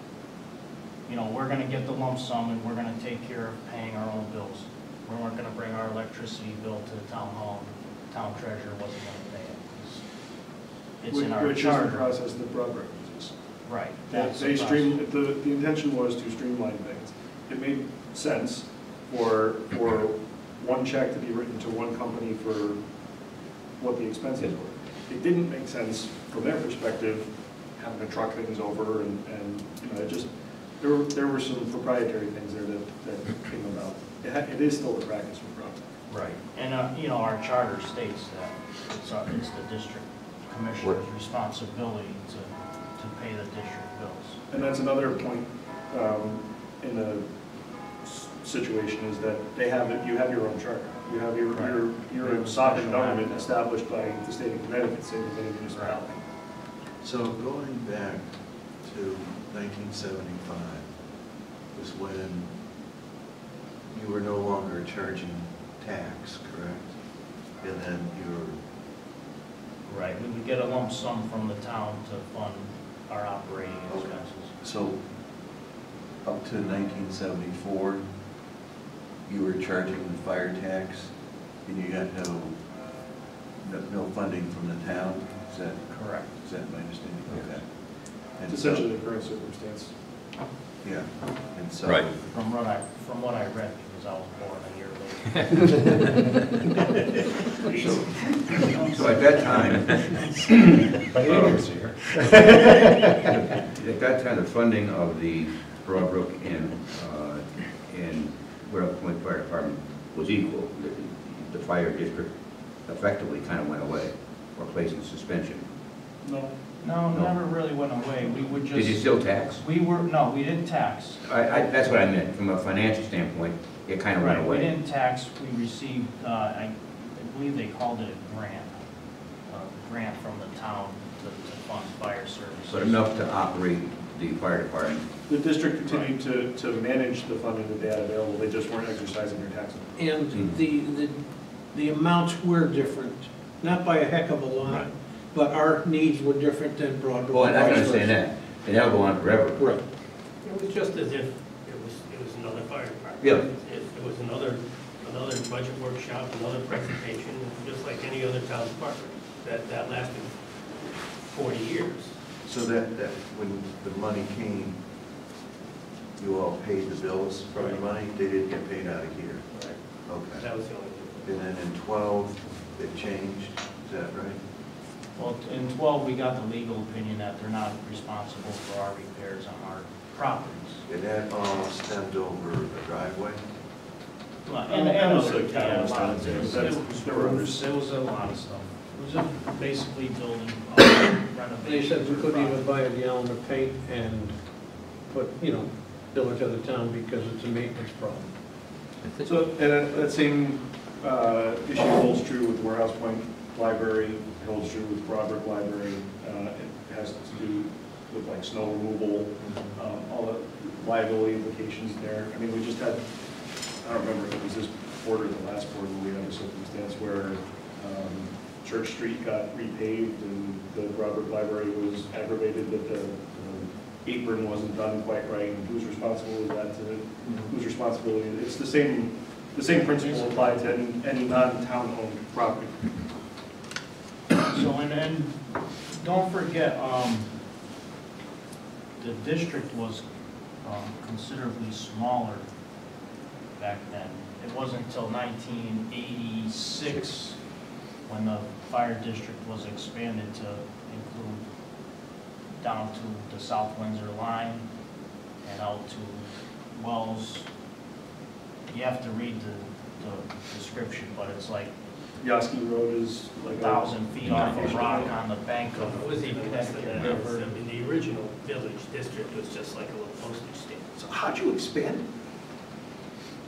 we're gonna get the lump sum and we're gonna take care of paying our own bills. We weren't gonna bring our electricity bill to the town hall, and the town treasurer wasn't gonna pay it. It's in our Which is charter. the process that Broadbrook uses. Right. The intention was to streamline things. It made sense for one check to be written to one company for what the expenses were. It didn't make sense from their perspective, having to truck things over, and it just, there were some proprietary things there that came about. It is still the practice for Broadbrook. Right. And, our charter states that it's the district commissioner's responsibility to pay the district bills. And that's another point in the situation, is that you have your own charter. You have your sovereign government established by the state of Connecticut, same as any municipality. So going back to 1975 was when you were no longer charging tax, correct? And then you were... Right, we would get a lump sum from the town to fund our operating expenses. So up to 1974, you were charging the fire tax, and you got no funding from the town? Is that correct? Is that my understanding? Okay. And It's essentially the current circumstance. Yeah, and so... Right. From what I read, because I was born a year later. So at that time, But he was here. at that time, the funding of the Broadbrook and Royal Point Fire Department was equal. The fire district effectively kind of went away, or placed in suspension. No. No, never really went away. We would just... Did you still tax? We didn't tax. That's what I meant. From a financial standpoint, it kind of went away. We didn't tax. We received, I believe they called it a grant from the town to fund fire services. But enough to operate the fire department. The district continued to manage the funding that they had available. They just weren't exercising their tax. And the amounts were different, not by a heck of a lot, but our needs were different than Broadbrook. Well, I can understand that. And that'll go on forever. Right. It was just as if it was another fire department. Yeah. It was another budget workshop, another presentation, just like any other town department. That lasted 40 years. So that when the money came, you all paid the bills from the money? They didn't get paid out of here? Right. Okay. That was the only difference. And then in 12, it changed, is that right? Well, in 12, we got the legal opinion that they're not responsible for our repairs on our properties. And that all stemmed over the driveway? And also capital expenses. It was a lot of stuff. It was basically building renovation. They said we couldn't even buy a gallon of paint and bill it to the town because it's a maintenance problem. So, and that same issue holds true with the Warehouse Point Library, it holds true with Broadbrook Library. It has to do with like snow removal, all the liability implications there. I mean, we just had, I don't remember if it was this board or the last board, where we had a circumstance where Church Street got repaved and the Broadbrook Library was aggravated that the apron wasn't done quite right, and whose responsible is that to, whose responsibility? It's the same principle applied to any non-town owned property. So, and don't forget, the district was considerably smaller back then. It wasn't until 1986 when the fire district was expanded to include down to the South Windsor line and out to Wells. You have to read the description, but it's like Yosky Road is like 1,000 feet off a rock on the bank It of was even less than that. river. I mean, the original village district was just like a little postage stamp. So how'd you expand it?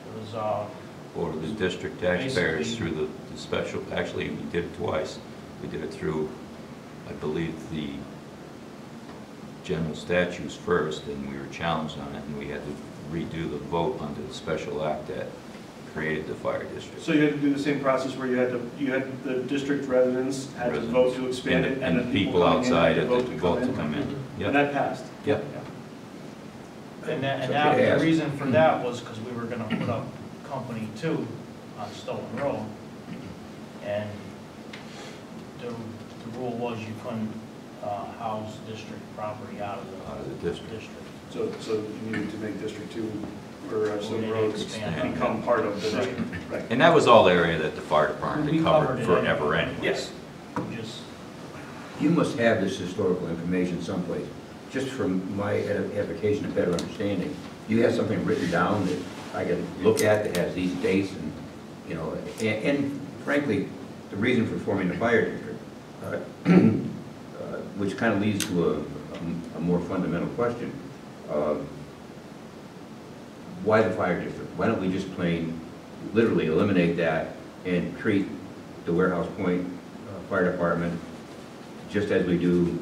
It was, Or the district taxpayers Basically- through the special, actually, we did it twice. We did it through, I believe, the general statutes first, and we were challenged on it, and we had to redo the vote under the special act that created the fire district. So you had to do the same process where you had the district residents had to vote to expand it, and then people coming in outside had had to to vote to come in. And Yep. that passed. Yep. and So that, it the has- reason for that was because we were gonna put up Company 2 on Stoughton Road. And the rule was you couldn't house district property out of the district. So you needed to make District 2 or We some didn't roads expand. become part of the district. Right. And that was all the area that the fire department We had covered covered it forever anyway. anyway. Yes. Just, You must have this historical information someplace, just from my edification and better understanding. You have something written down that I can look at that has these dates and, you know, and frankly, the reason for forming the fire district, which kind of leads to a more fundamental question. Why the fire district? Why don't we just literally eliminate that and treat the Warehouse Point Fire Department just as we do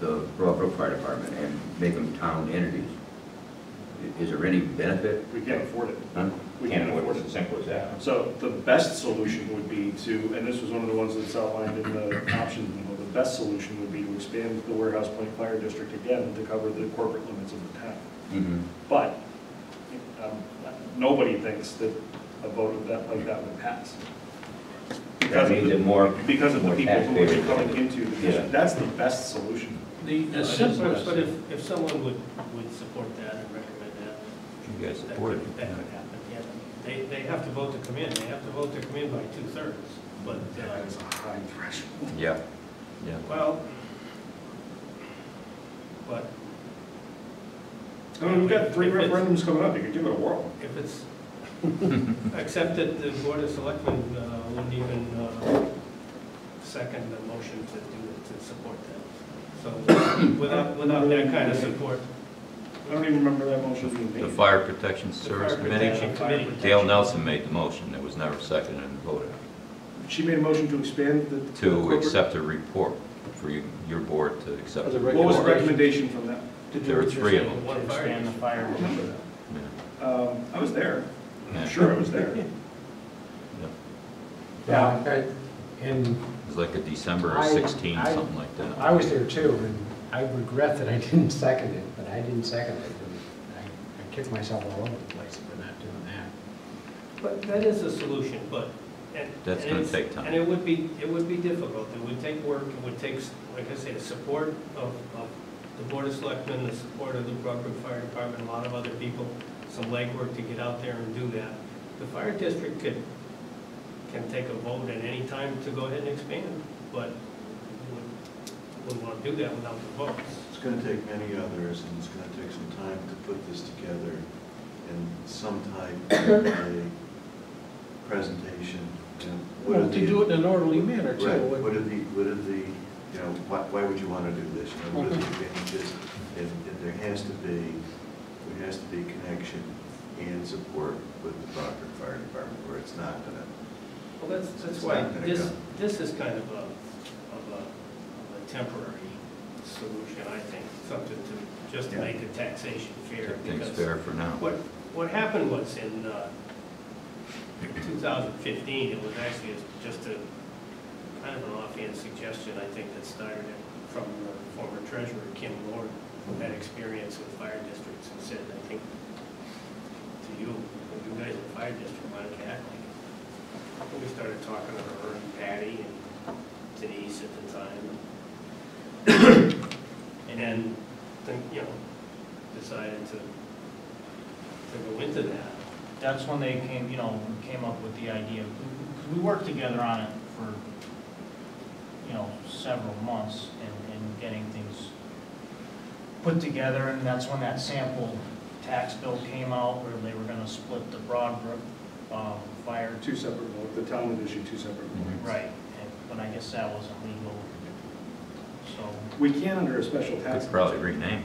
the Broadbrook Fire Department and make them town entities? Is there any benefit? We can't afford it. Huh? We can't afford It's it. as simple as that. So the best solution would be to, and this was one of the ones that's outlined in the options memo, the best solution would be to expand the Warehouse Point Fire District again to cover the corporate limits of the town. Mhm. But nobody thinks that a vote of that like that would pass. That means that more Because of the more people who would be taxpayers. coming into the district. Yeah. That's the best solution. The simplest- But if someone would support that and recommend that, You guys that supported could it. happen, yeah. They have to vote to come in, they have to vote to come in by 2/3, but, That is a high threshold. Yeah, yeah. well, but I mean, we've got 3 If it's- referendums coming up, you could give it a whirl. if it's, except that the Board of Selectmen wouldn't even second the motion to support that. So without that kind of support. I don't even remember that motion being made. The Fire Protection Service Fire Committee, Protection Committee. Dale Nelson made the motion, it was never seconded and voted. She made a motion to expand the. To corporate- accept a report, for your board to accept. As a a What was the report. recommendation from that? There were 3 of them. One to fire expand the district. I fire don't remember district. that. Yeah. I was there. Yeah. I'm sure I was there. Yeah, and It was like a December I- 16, I- something like that. I was there too, and I regret that I didn't second it, but I didn't second it. And I kicked myself all over the place for not doing that. But that is a solution, but. That's and gonna it's- take time. And it would be difficult, it would take work, it would take, like I say, the support of the Board of Selectmen, the support of the Broadbrook Fire Department, a lot of other people, some legwork to get out there and do that. The fire district can take a vote at any time to go ahead and expand, but we wouldn't want to do that without the votes. It's going to take many others, and it's going to take some time to put this together in some type of a presentation. And what Well, are to the- do it in an orderly manner too. Right, what are the, you know, why would you want to do this? You know, what are the advantages? And there has to be connection and support with the Broadbrook Fire Department, where it's not going to. Well, that's It's why not gonna this is kind of a temporary solution, I think, something to, just to Yeah. make the taxation fair. Keep things because fair for now. What happened was in 2015, it was actually just a kind of an offhand suggestion, I think, that started it from the former treasurer, Kim Lord, had experience with fire districts and said, I think, to you, when you guys in the fire district, why don't you act like it? And we started talking to her and Patty and Denise at the time. And then, you know, decided to go into that. That's when they came, came up with the idea. We worked together on it for, several months and getting things put together, and that's when that sample tax bill came out where they were gonna split the Broadbrook fire. Two separate votes, the town would issue two separate votes. Right, but I guess that wasn't legal, so. We can under a special tax. Could probably rename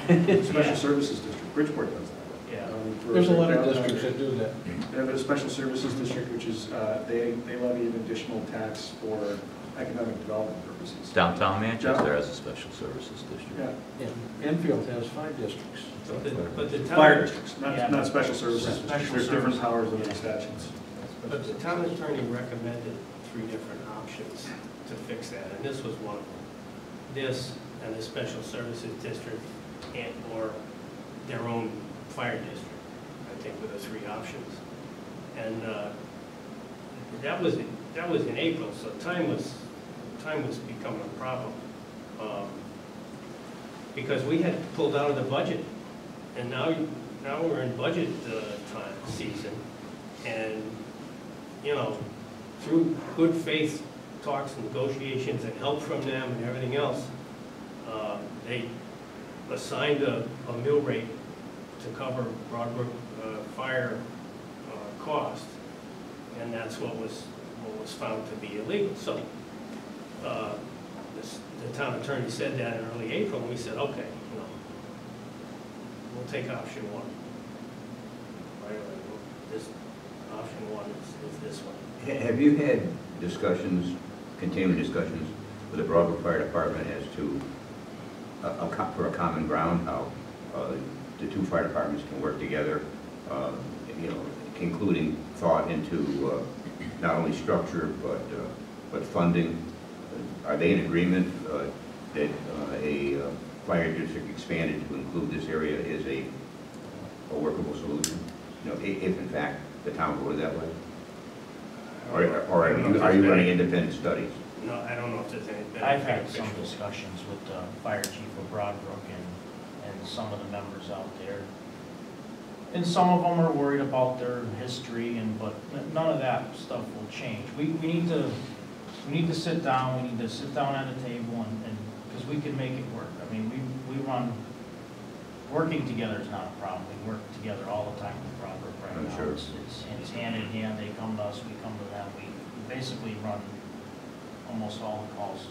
it. Special Services District, Bridgeport does that. Yeah. There's a lot of districts that do that. They have a Special Services District, which is, they levy an additional tax for economic development purposes. Downtown Manchester has a special services district. Yeah, Yeah, Enfield has 5 districts. But the town. fire districts, Yeah. not special services. Special There's different service. powers under the statutes. But the town attorney recommended 3 different options to fix that, and this was one of them. This and the Special Services District or their own fire district, I think were the 3 options. And that was in April, so time was becoming a problem. Because we had pulled out of the budget, and now we're in budget time season, and through good faith talks and negotiations and help from them and everything else, they assigned a mill rate to cover Broadbrook fire cost, and that's what was found to be illegal. So the town attorney said that in early April, and we said, okay, we'll take option 1. Right, this option 1 is this one. Have you had discussions, continuing discussions with the Broadway Fire Department as to for a common ground, how the 2 fire departments can work together, including thought into not only structure but funding? Are they in agreement that a fire district expanded to include this area is a workable solution? If in fact the town voted that way? Or are you running independent studies? No, I don't know if there's any. I've had some discussions with the fire chief of Broadbrook and some of the members out there. And some of them are worried about their history, but none of that stuff will change. We need to sit down, we need to sit down at a table and because we can make it work. I mean, working together is not a problem. We work together all the time with Broadbrook right I'm now. sure. It's hand in hand. They come to us, we come to them. We basically run almost all the calls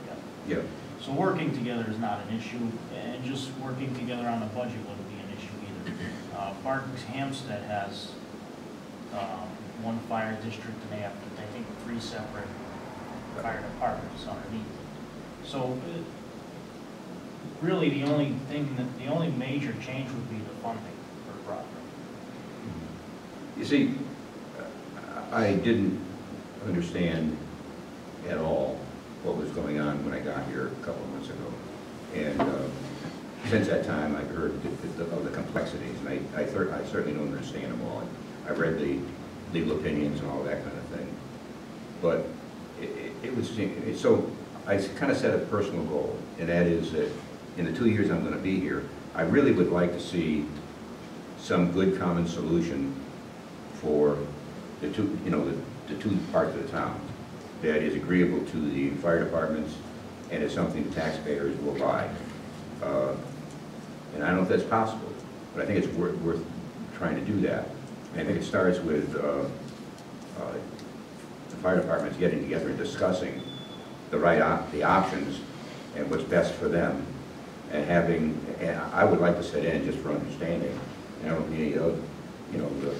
together. Yeah. So working together is not an issue, and just working together on a budget wouldn't be an issue either. Hampstead has 1 fire district, and they have, I think, 3 separate fire departments underneath it. So really, the only major change would be the funding for Broadbrook. You see, I didn't understand at all what was going on when I got here a couple of months ago. And since that time, I've heard of the complexities, and I certainly don't understand them all. I've read the legal opinions and all that kind of thing. But so I kind of set a personal goal, and that is that in the 2 years I'm going to be here, I really would like to see some good common solution for the 2 parts of the town that is agreeable to the fire departments and is something the taxpayers will buy. And I don't know if that's possible, but I think it's worth trying to do that. And I think it starts with the fire departments getting together and discussing the options and what's best for them, and I would like to sit in just for understanding. And I don't need any other,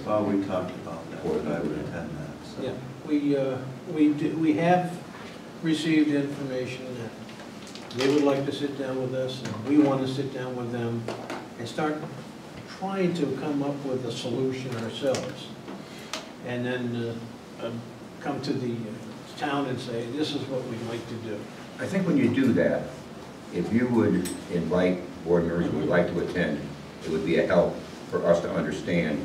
Well, we talked about that, but I would attend that, so. Yeah, we have received information that they would like to sit down with us, and we want to sit down with them and start trying to come up with a solution ourselves. And then come to the town and say, this is what we'd like to do. I think when you do that, if you would invite board members who would like to attend, it would be a help for us to understand.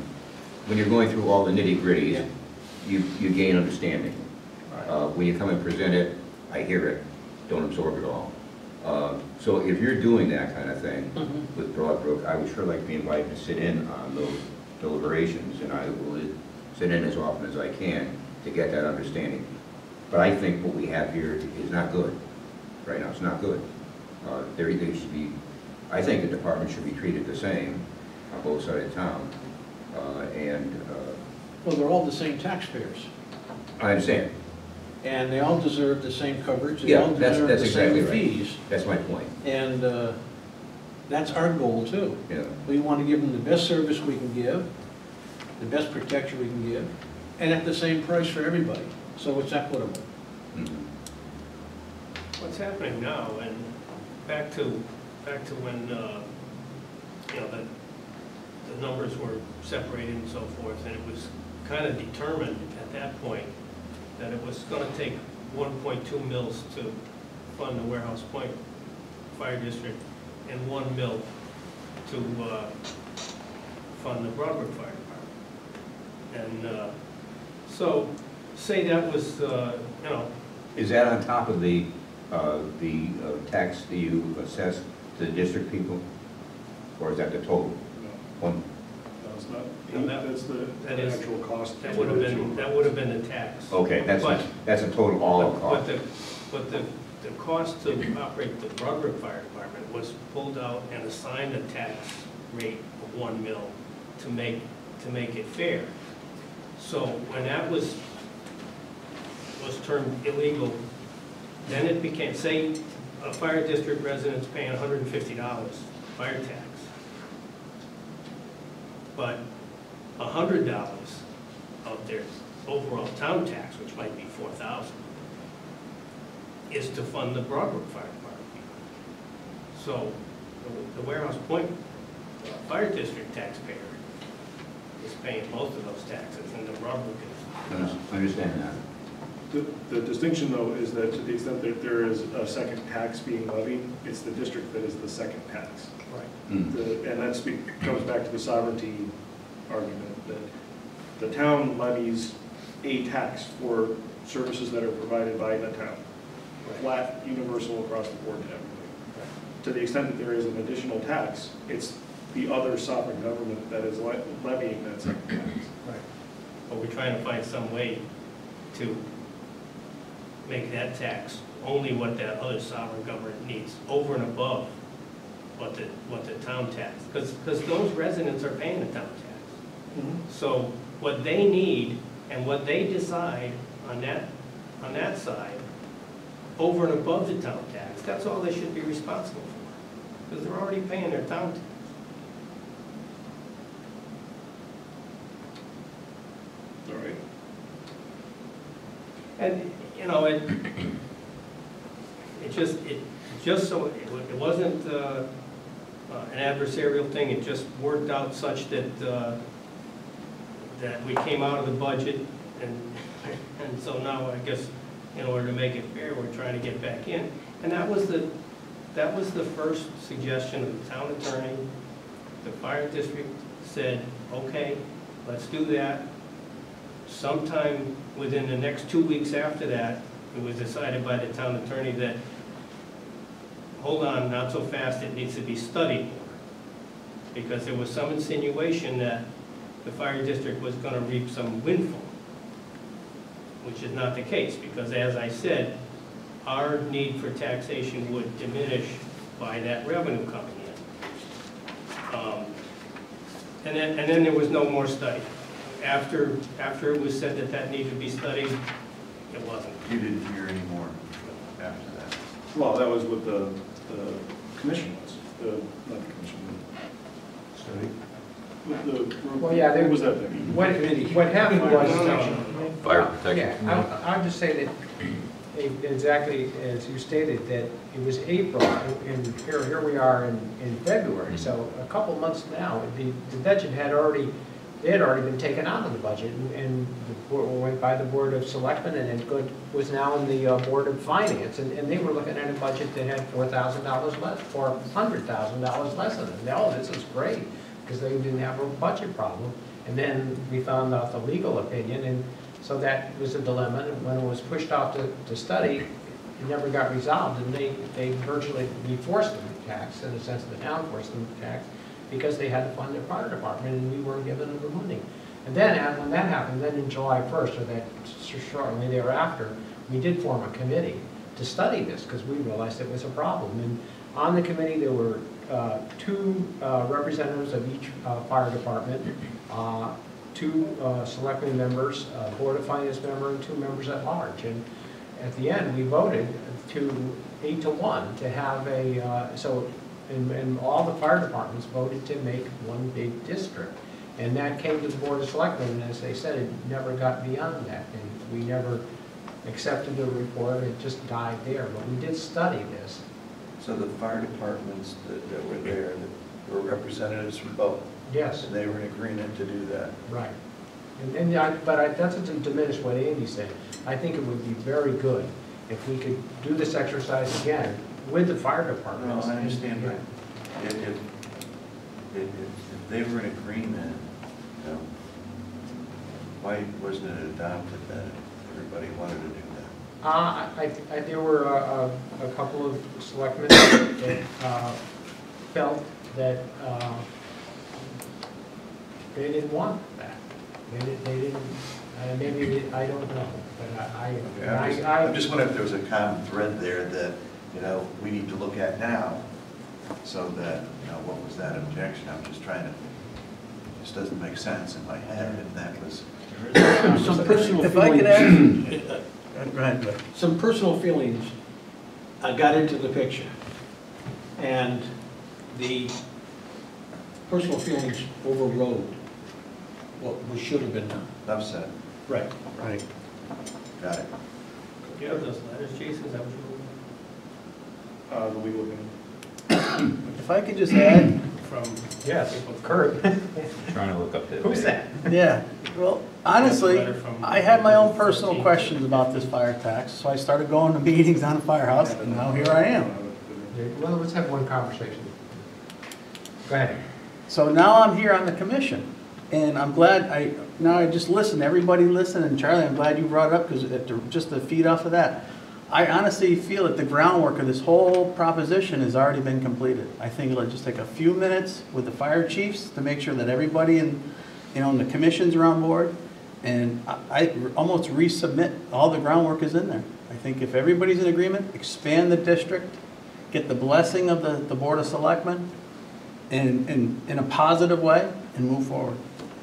When you're going through all the nitty-gritties, you gain understanding. When you come and present it, I hear it, don't absorb it all. So if you're doing that kind of thing with Broadbrook, I would sure like to be invited to sit in on those deliberations, and I will sit in as often as I can to get that understanding. But I think what we have here is not good. Right now, it's not good. There should be, I think the department should be treated the same on both sides of town. Well, they're all the same taxpayers, I understand. and they all deserve the same coverage, they Yeah, all that's deserve the exactly same right. fees. That's my point. And that's our goal too. Yeah. We want to give them the best service we can give, the best protection we can give, and at the same price for everybody, so it's equitable. Mhm. What's happening now, and back to when, you know, the numbers were separated and so forth, and it was kind of determined at that point that it was going to take 1.2 mils to fund the Warehouse Point Fire District and 1 mil to fund the Broadbrook Fire Department. And so, say that was, you know, Is that on top of the tax that you assess to the district people? Or is that the total? No, One, no, it's not. No, That's the that is- actual cost. that would have been the tax. okay, that's But- a total all cost. But the cost to operate the Broadbrook Fire Department was pulled out and assigned a tax rate of 1 mil to make it fair. So when that was turned illegal, then it became, say, a fire district resident's paying $150 fire tax. But $100 of their overall town tax, which might be $4,000, is to fund the Broadbrook Fire Department. So the Warehouse Point Fire District taxpayer is paying both of those taxes, and the Broadbrook is. I understand that. The distinction, though, is that to the extent that there is a second tax being levied, it's the district that is the second tax. Right. Mm. And that comes back to the sovereignty argument, that the town levies a tax for services that are provided by the town. Flat, universal across the board to everybody. To the extent that there is an additional tax, it's the other sovereign government that is levying that second tax. Right. But we're trying to find some way to make that tax only what that other sovereign government needs, over and above what the town tax, because those residents are paying the town tax. So what they need and what they decide on that side, over and above the town tax, that's all they should be responsible for, because they're already paying their town tax. All right. And, you know, it wasn't an adversarial thing, it just worked out such that that we came out of the budget, and so now I guess in order to make it fair, we're trying to get back in. And that was the first suggestion of the town attorney. The fire district said, okay, let's do that. Sometime within the next 2 weeks after that, it was decided by the town attorney that, hold on, not so fast, it needs to be studied more. Because there was some insinuation that the fire district was going to reap some windfall, which is not the case, because as I said, our need for taxation would diminish by that revenue coming in. And then there was no more study. After it was said that needed to be studied, it wasn't. You didn't hear any more after that? Well, that was what the commission was, not the commission, Study? with the group. Well, yeah, there- What was that thing? What happened was, Fire protection. yeah, I'll just say that exactly as you stated, that it was April, and here we are in February, so a couple months now, the convention had already they had already been taken out of the budget, and the board went by the Board of Selectmen, and it was now in the Board of Finance, and they were looking at a budget that had $4,000 less, $400,000 less in it. And, oh, this is great, because they didn't have a budget problem. And then we found out the legal opinion, and so that was a dilemma. And when it was pushed out to study, it never got resolved, and they virtually, we forced them to tax, in a sense the town forced them to tax, because they had to fund their fire department, and we weren't giving them the money. And then, when that happened, then in July 1st, or that shortly thereafter, we did form a committee to study this, because we realized it was a problem. And on the committee, there were 2 representatives of each fire department, 2 selectmen members, a Board of Finance member, and 2 members at large. And at the end, we voted to 8-1 to have and all the fire departments voted to make one big district. And that came to the Board of Selectmen, and as they said, it never got beyond that. And we never accepted the report, it just died there. But we did study this. So the fire departments that were there, that were representatives from both? Yes. And they were in agreement to do that? Right. But that doesn't diminish what Andy said. I think it would be very good if we could do this exercise again with the fire departments. No, I understand, but if they were in agreement, you know, why wasn't it adopted that everybody wanted to do that? There were a couple of selectmen that felt that they didn't want that. They didn't, maybe, I don't know, but I'm just wondering if there was a common thread there that, you know, we need to look at now, so that, you know, what was that objection? I'm just trying to, it just doesn't make sense in my head, and that was. Some personal If I could feelings, add, go ahead. some personal feelings got into the picture. And the personal feelings overrode what should have been done. Upset. Right. Right. Got it. You have those letters, Jason, is that what The legal opinion. If I could just add, from? yes, Kurt. Trying to look up that. Who's that? yeah, well, honestly, Letter from- I had my own personal questions about this fire tax, so I started going to meetings on the firehouse, and now here I am. Well, let's have one conversation. Go ahead. So now I'm here on the commission, and I'm glad, I just listened, everybody listened, and Charlie, I'm glad you brought it up, because just to feed off of that, I honestly feel that the groundwork of this whole proposition has already been completed. I think it'll just take a few minutes with the fire chiefs to make sure that everybody in the commissions are on board, and I almost resubmit, all the groundwork is in there. I think if everybody's in agreement, expand the district, get the blessing of the Board of Selectmen, and in a positive way, and move forward,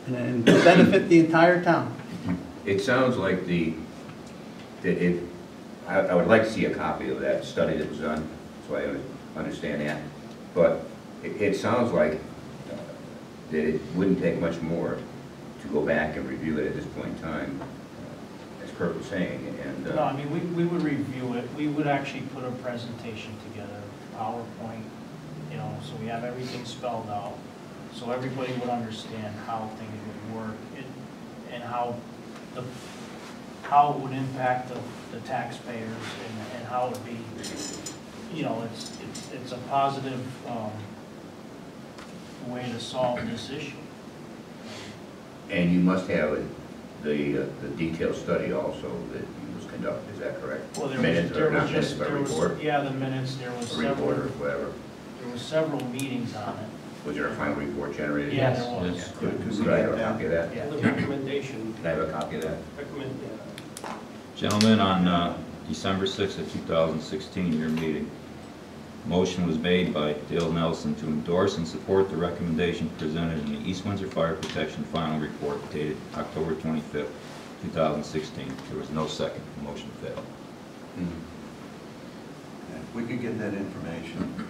and benefit the entire town. It sounds like I would like to see a copy of that study that was done, so I understand that. But it sounds like that it wouldn't take much more to go back and review it at this point in time, as Kurt was saying. And No, I mean, we would review it. We would actually put a presentation together, PowerPoint, you know, so we have everything spelled out, so everybody would understand how things would work and how it would impact the taxpayers and how it would be, you know, it's a positive way to solve this issue. And you must have the detailed study also that was conducted, is that correct? Well, Minutes or not minutes, but report? Yeah, the minutes, there was several. Report or whatever. There was several meetings on it. Was there a final report generated? Yeah, there was. Yes. Could I have a copy of that? Yeah. The recommendation. Can I have a copy of that? Recommend, Gentlemen, on December 6th of 2016, your meeting, motion was made by Dale Nelson to endorse and support the recommendation presented in the East Windsor Fire Protection Final Report dated October 25th, 2016. There was no second. The motion failed. Yeah, we could get that information.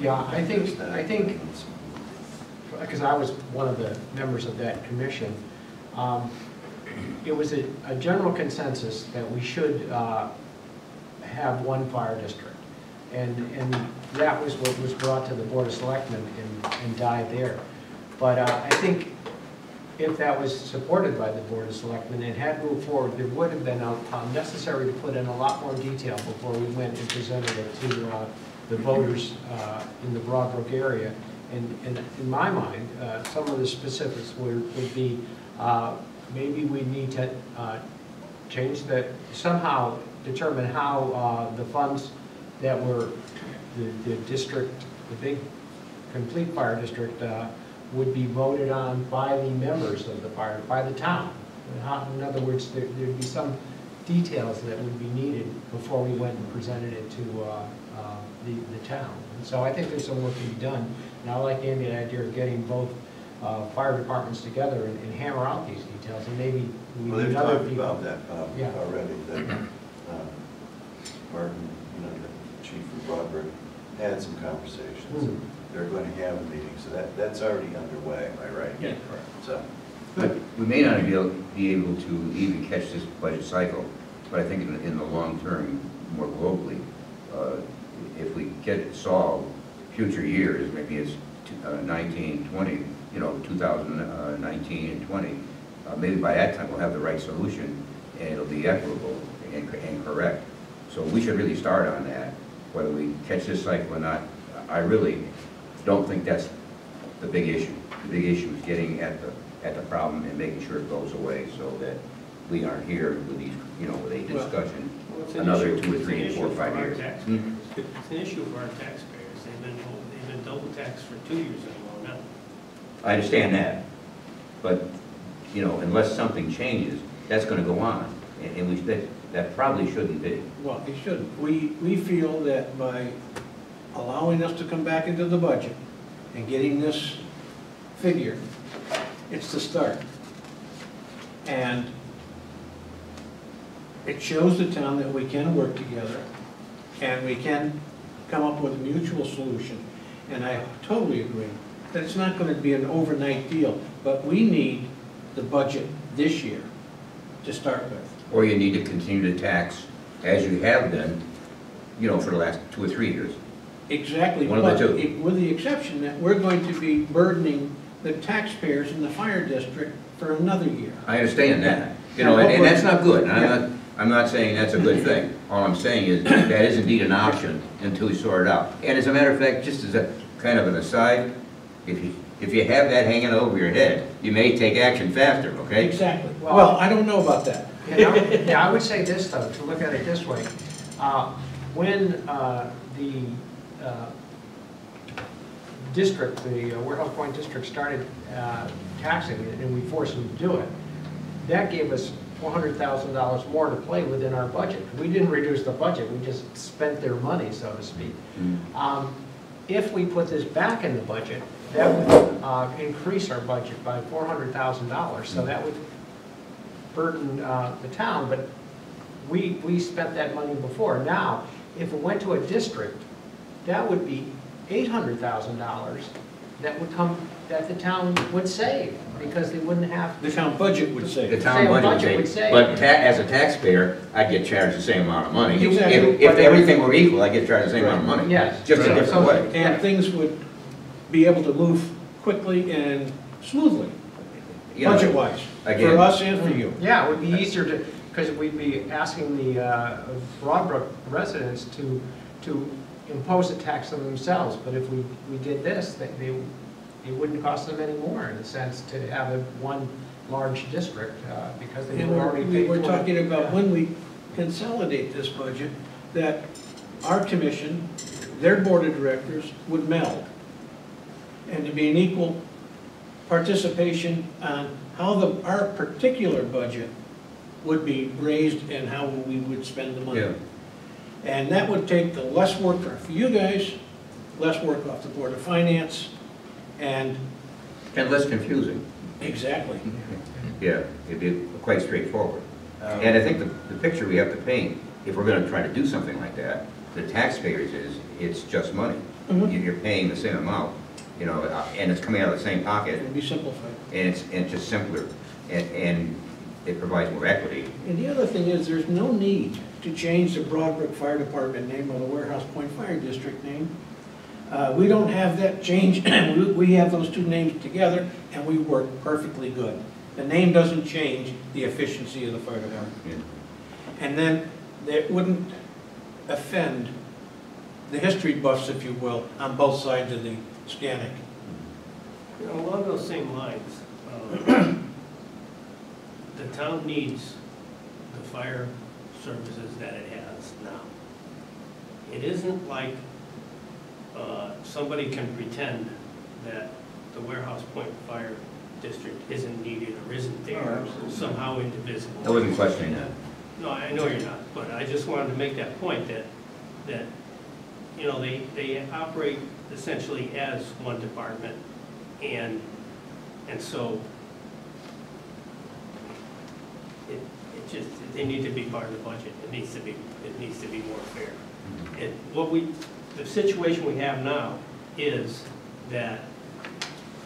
Yeah, I think, because I was one of the members of that commission, it was a general consensus that we should have one fire district. And that was what was brought to the Board of Selectmen and died there. But I think if that was supported by the Board of Selectmen and had moved forward, there would have been necessary to put in a lot more detail before we went and presented it to the voters in the Broadbrook area. And in my mind, some of the specifics would be maybe we need to change that, somehow determine how the funds that were the district, the big complete fire district, would be voted on by the members of the fire, by the town. In other words, there'd be some details that would be needed before we went and presented it to the town. And so I think there's some work to be done. And I like Andy, the idea of getting both fire departments together and hammer out these details, and maybe we Well, need they've other talked people. about that Yeah. already, that Martin, the chief of Broadbrook, had some conversations. They're going to have a meeting, so that's already underway, am I right? Yeah, correct. So, But we may not be able to even catch this budget cycle, but I think in the long term, more globally, if we get it solved, future years, maybe it's 19, 20, 2019 and 20, maybe by that time we'll have the right solution and it'll be equitable and correct. So we should really start on that, whether we catch this cycle or not. I really don't think that's the big issue. The big issue is getting at the problem and making sure it goes away so that we aren't here with these, with a discussion Well, it's an another issue- 2 or it's an 3 and 4 or issue 5 for our years. taxpayers. It's an issue for our taxpayers. They've been double taxed for 2 years in a row now. I understand that, but, unless something changes, that's gonna go on, and that probably shouldn't be. Well, it shouldn't. We feel that by allowing us to come back into the budget and getting this figure, it's the start. And it shows the town that we can work together and we can come up with a mutual solution. And I totally agree that it's not going to be an overnight deal, but we need the budget this year to start with. Or you need to continue to tax, as you have been, for the last 2 or 3 years. Exactly, One of the but two. with the exception that we're going to be burdening the taxpayers in the fire district for another year. I understand that, and that's not good, and I'm not saying that's a good thing. All I'm saying is that is indeed an option until we sort it out. And as a matter of fact, just as a kind of an aside, if you have that hanging over your head, you may take action faster, okay? Exactly. Well, I don't know about that. Yeah, I would say this, though, to look at it this way. When the district, the Warehouse Point district started taxing it, and we forced them to do it, that gave us $400,000 more to play within our budget. We didn't reduce the budget, we just spent their money, so to speak. If we put this back in the budget, that would increase our budget by $400,000, so that would burden the town, but we spent that money before. Now, if it went to a district, that would be $800,000 that the town would save, because they wouldn't have. The town budget would say. The town budget would say, but as a taxpayer, I'd get charged the same amount of money. Exactly. If everything were equal, I'd get charged the same amount of money. Yes. Just a different way. And things would be able to move quickly and smoothly, budget-wise, again- for us and for you. Yeah, it would be easier to, because we'd be asking the Broadbrook residents to impose a tax on themselves, but if we did this, it wouldn't cost them any more, in a sense, to have one large district, because they And would already pay for it. we're talking about Yeah. when we consolidate this budget, that our commission, their board of directors would meld, and to be an equal participation on how our particular budget would be raised and how we would spend the money. Yeah. And that would take the less work for you guys, less work off the Board of Finance, and And less confusing. exactly. Yeah, it'd be quite straightforward. And I think the picture we have to paint, if we're gonna try to do something like that, the taxpayers it's just money. Mhm. You're paying the same amount, and it's coming out of the same pocket, It'd be simplified. and it's just simpler, and it provides more equity. And the other thing is, there's no need to change the Broadbrook Fire Department name or the Warehouse Point Fire District name. We don't have that change. We have those two names together, and we work perfectly good. The name doesn't change the efficiency of the fire department. Yeah. And then it wouldn't offend the history buffs, if you will, on both sides of the Scannick. You know, along those same lines, the town needs the fire services that it has now. It isn't like somebody can pretend that the Warehouse Point Fire District isn't needed or isn't there, somehow indivisible. I wasn't questioning that. No, I know you're not, but I just wanted to make that point that you know, they operate essentially as one department, and so it just, they need to be part of the budget. It needs to be more fair. The situation we have now is that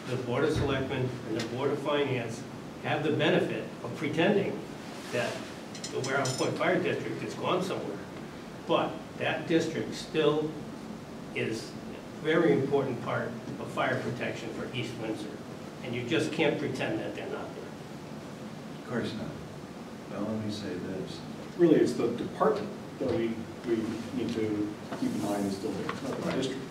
the Board of Selectmen and the Board of Finance have the benefit of pretending that the Warehouse Point Fire District has gone somewhere, but that district still is a very important part of fire protection for East Windsor, and you just can't pretend that they're not there. Of course not. Well, let me say this. Really, it's the department that we need to keep in mind is still there, it's not the district.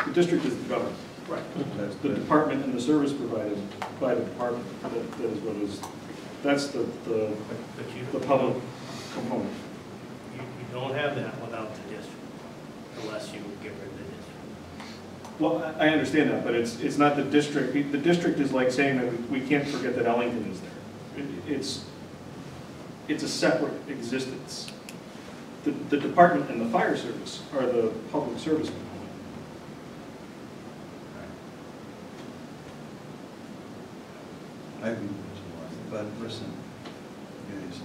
The district is the government. Right. That's the department and the service provided by the department, that is what is, that's the public component. You don't have that without the district, unless you get rid of the district. Well, I understand that, but it's not the district. The district is like saying that we can't forget that Ellington is there. It's a separate existence. The department and the fire service are the public service component. I agree with you, but listen, guys,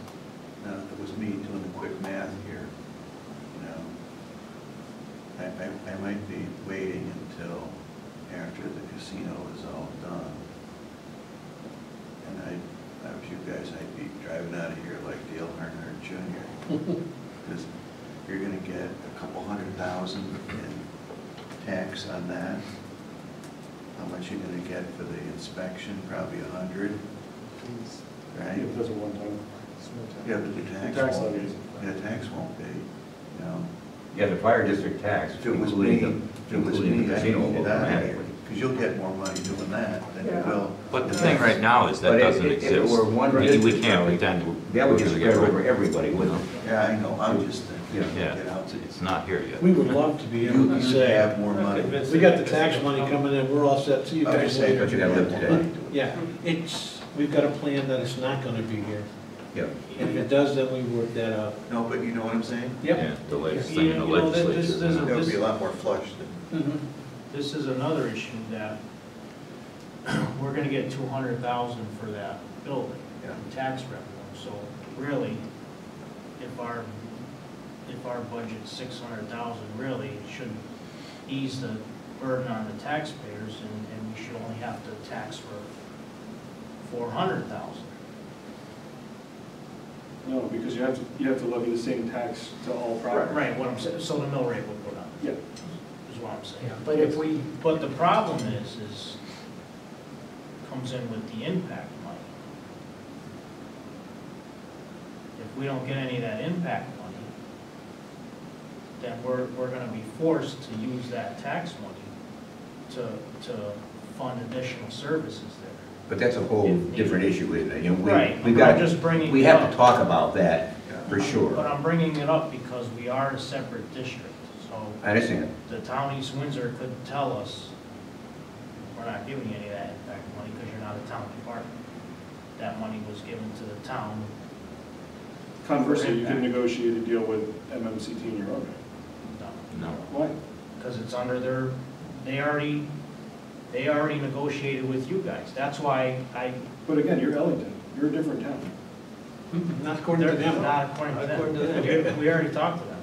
now if it was me doing the quick math here, you know, I might be waiting until after the casino is all done. And I was you guys, I'd be driving out of here like Dale Earnhardt Jr. Because you're gonna get a couple $100,000 in tax on that. How much you're gonna get for the inspection? Probably 100, right? Yeah, but that's a one-time. Yeah, but the Tax tax won't levies. be, the tax won't be, you know. Yeah, the fire district tax, If it was me, including if it was the me, I'd casino, leave will it out of here, automatically. because you'll get more money doing that than you will. But the thing right now is that But doesn't if it exist. were one We district, can't Charlie, pretend that would we're just gonna get spread rid over of it. everybody, wouldn't it? Yeah, I know, I'm just thinking, Yeah. get out to, It's not here yet. We would love to be able to you say, have more money. we got the tax money coming in, we're all set, see you I'm guys just saying, later. but you gotta live today. Yeah, we've got a plan that it's not gonna be here. Yeah. And if it does, then we work that out. No, but you know what I'm saying? Yeah, the latest thing in the You know, this- legislature. this- There would be a lot more flush than. This is another issue that we're gonna get 200,000 for that building, Yeah. tax revenue. So really, if our budget's 600,000, really, it should ease the burden on the taxpayers, and we should only have to tax for 400,000. No, because you have to levy the same tax to all property. Right, what I'm saying, so the mill rate would go down, Yeah. is what I'm saying. Yeah, but if we, But the problem is comes in with the impact money. If we don't get any of that impact money, then we're gonna be forced to use that tax money to fund additional services there. But that's a whole different issue, isn't it? You know, Right, we've but got, I'm just bringing we it have up. to talk about that, for But sure. I'm bringing it up because we are a separate district, so I understand. the town East Windsor could tell us, we're not giving you any of that impact money because you're not a town department. That money was given to the town. Conversely, you can negotiate a deal with MMCT in your own. No. Why? Because it's under their, they already negotiated with you guys. That's why But again, you're Ellington. You're a different town. Not according to them. not according to According to them. them. We already talked to them.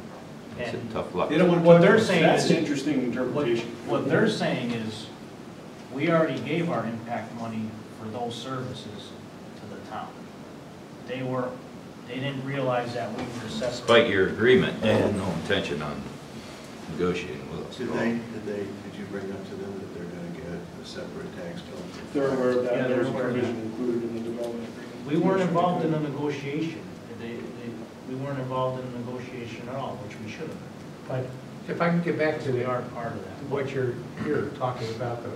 It's And a tough luck. They don't want to. what they're saying That's is, an interesting interpretation. what they're saying is, we already gave our impact money for those services to the town. They didn't realize that we were separate. Despite your agreement, they had no intention on negotiating with us. Did you bring up to them that they're gonna get a separate tax bill. They're aware of that, Yeah, and there was a they're aware of that. provision included in the development agreement. We weren't involved in the negotiation. We weren't involved in the negotiation at all, which we should have. But if I can get back to We are part of that. what you're talking about, the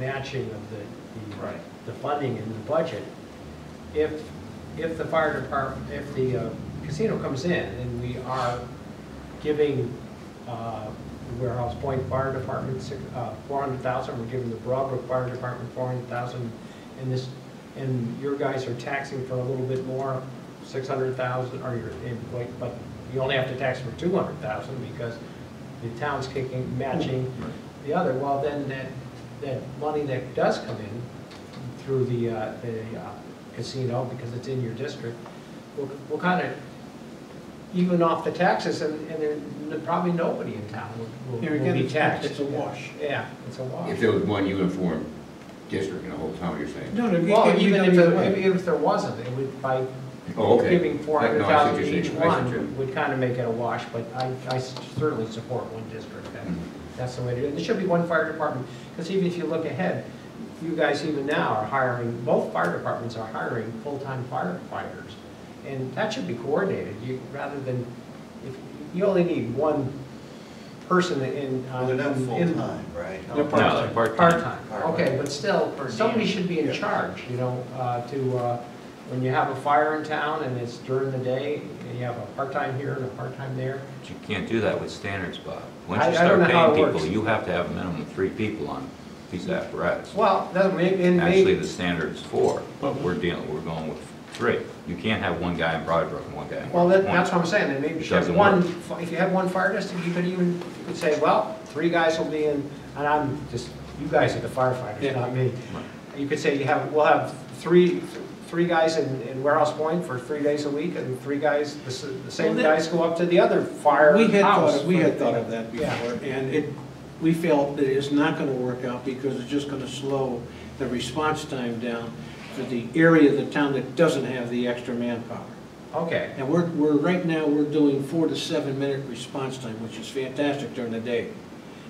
matching of the Right. the funding in the budget, if the fire department, if the casino comes in and we are giving Warehouse Point Fire Department $400,000, we're giving the Broadbrook Fire Department $400,000, and your guys are taxing for a little bit more, $600,000, or but you only have to tax for $200,000 because the town's matching the other. Well, then that money that does come in through the casino, because it's in your district, will kind of even off the taxes, and probably nobody in town will Here again, be taxed. it's a wash. Yeah, it's a wash. If there was one uniform district in the whole town, you're saying? No, no, Well, even even if there wasn't, it would, by Oh, okay. giving No, I see $400,000 what to you're each saying. I see what you're- one would kind of make it a wash, but I certainly support one district. That's the way to do it. There should be one fire department, because even if you look ahead, you guys even now are hiring, both fire departments are hiring full-time firefighters, and that should be coordinated, rather than, if you only need one person in. Well, they're not in- full-time, right? They're No, part-time. part-time. Part-time, Part-time. okay, but still, Per somebody diem. should be in Yeah. charge, when you have a fire in town and it's during the day, and you have a part-time here and a part-time there. But you can't do that with standards, Bob. Once I you don't start know how paying it people, works. you have to have a minimum of 3 people on a piece of apparatus. Well, that may, and Actually, maybe, the standard's 4, but we're going with 3. You can't have one guy in Broadbrook and one guy in well, West that's Point. what I'm saying, and maybe It if you have doesn't one, work. if you have one fire district, you could say, well, 3 guys will be in, and I'm just, you guys are the firefighters, Yeah. not me. You could say we'll have three guys in Warehouse Point for 3 days a week, and 3 guys, the same Well, that- guys go up to the other fire We had house. thought of that Yeah. before, and we felt that it's not gonna work out because it's just gonna slow the response time down for the area of the town that doesn't have the extra manpower. Okay, And right now, we're doing 4 to 7 minute response time, which is fantastic during the day.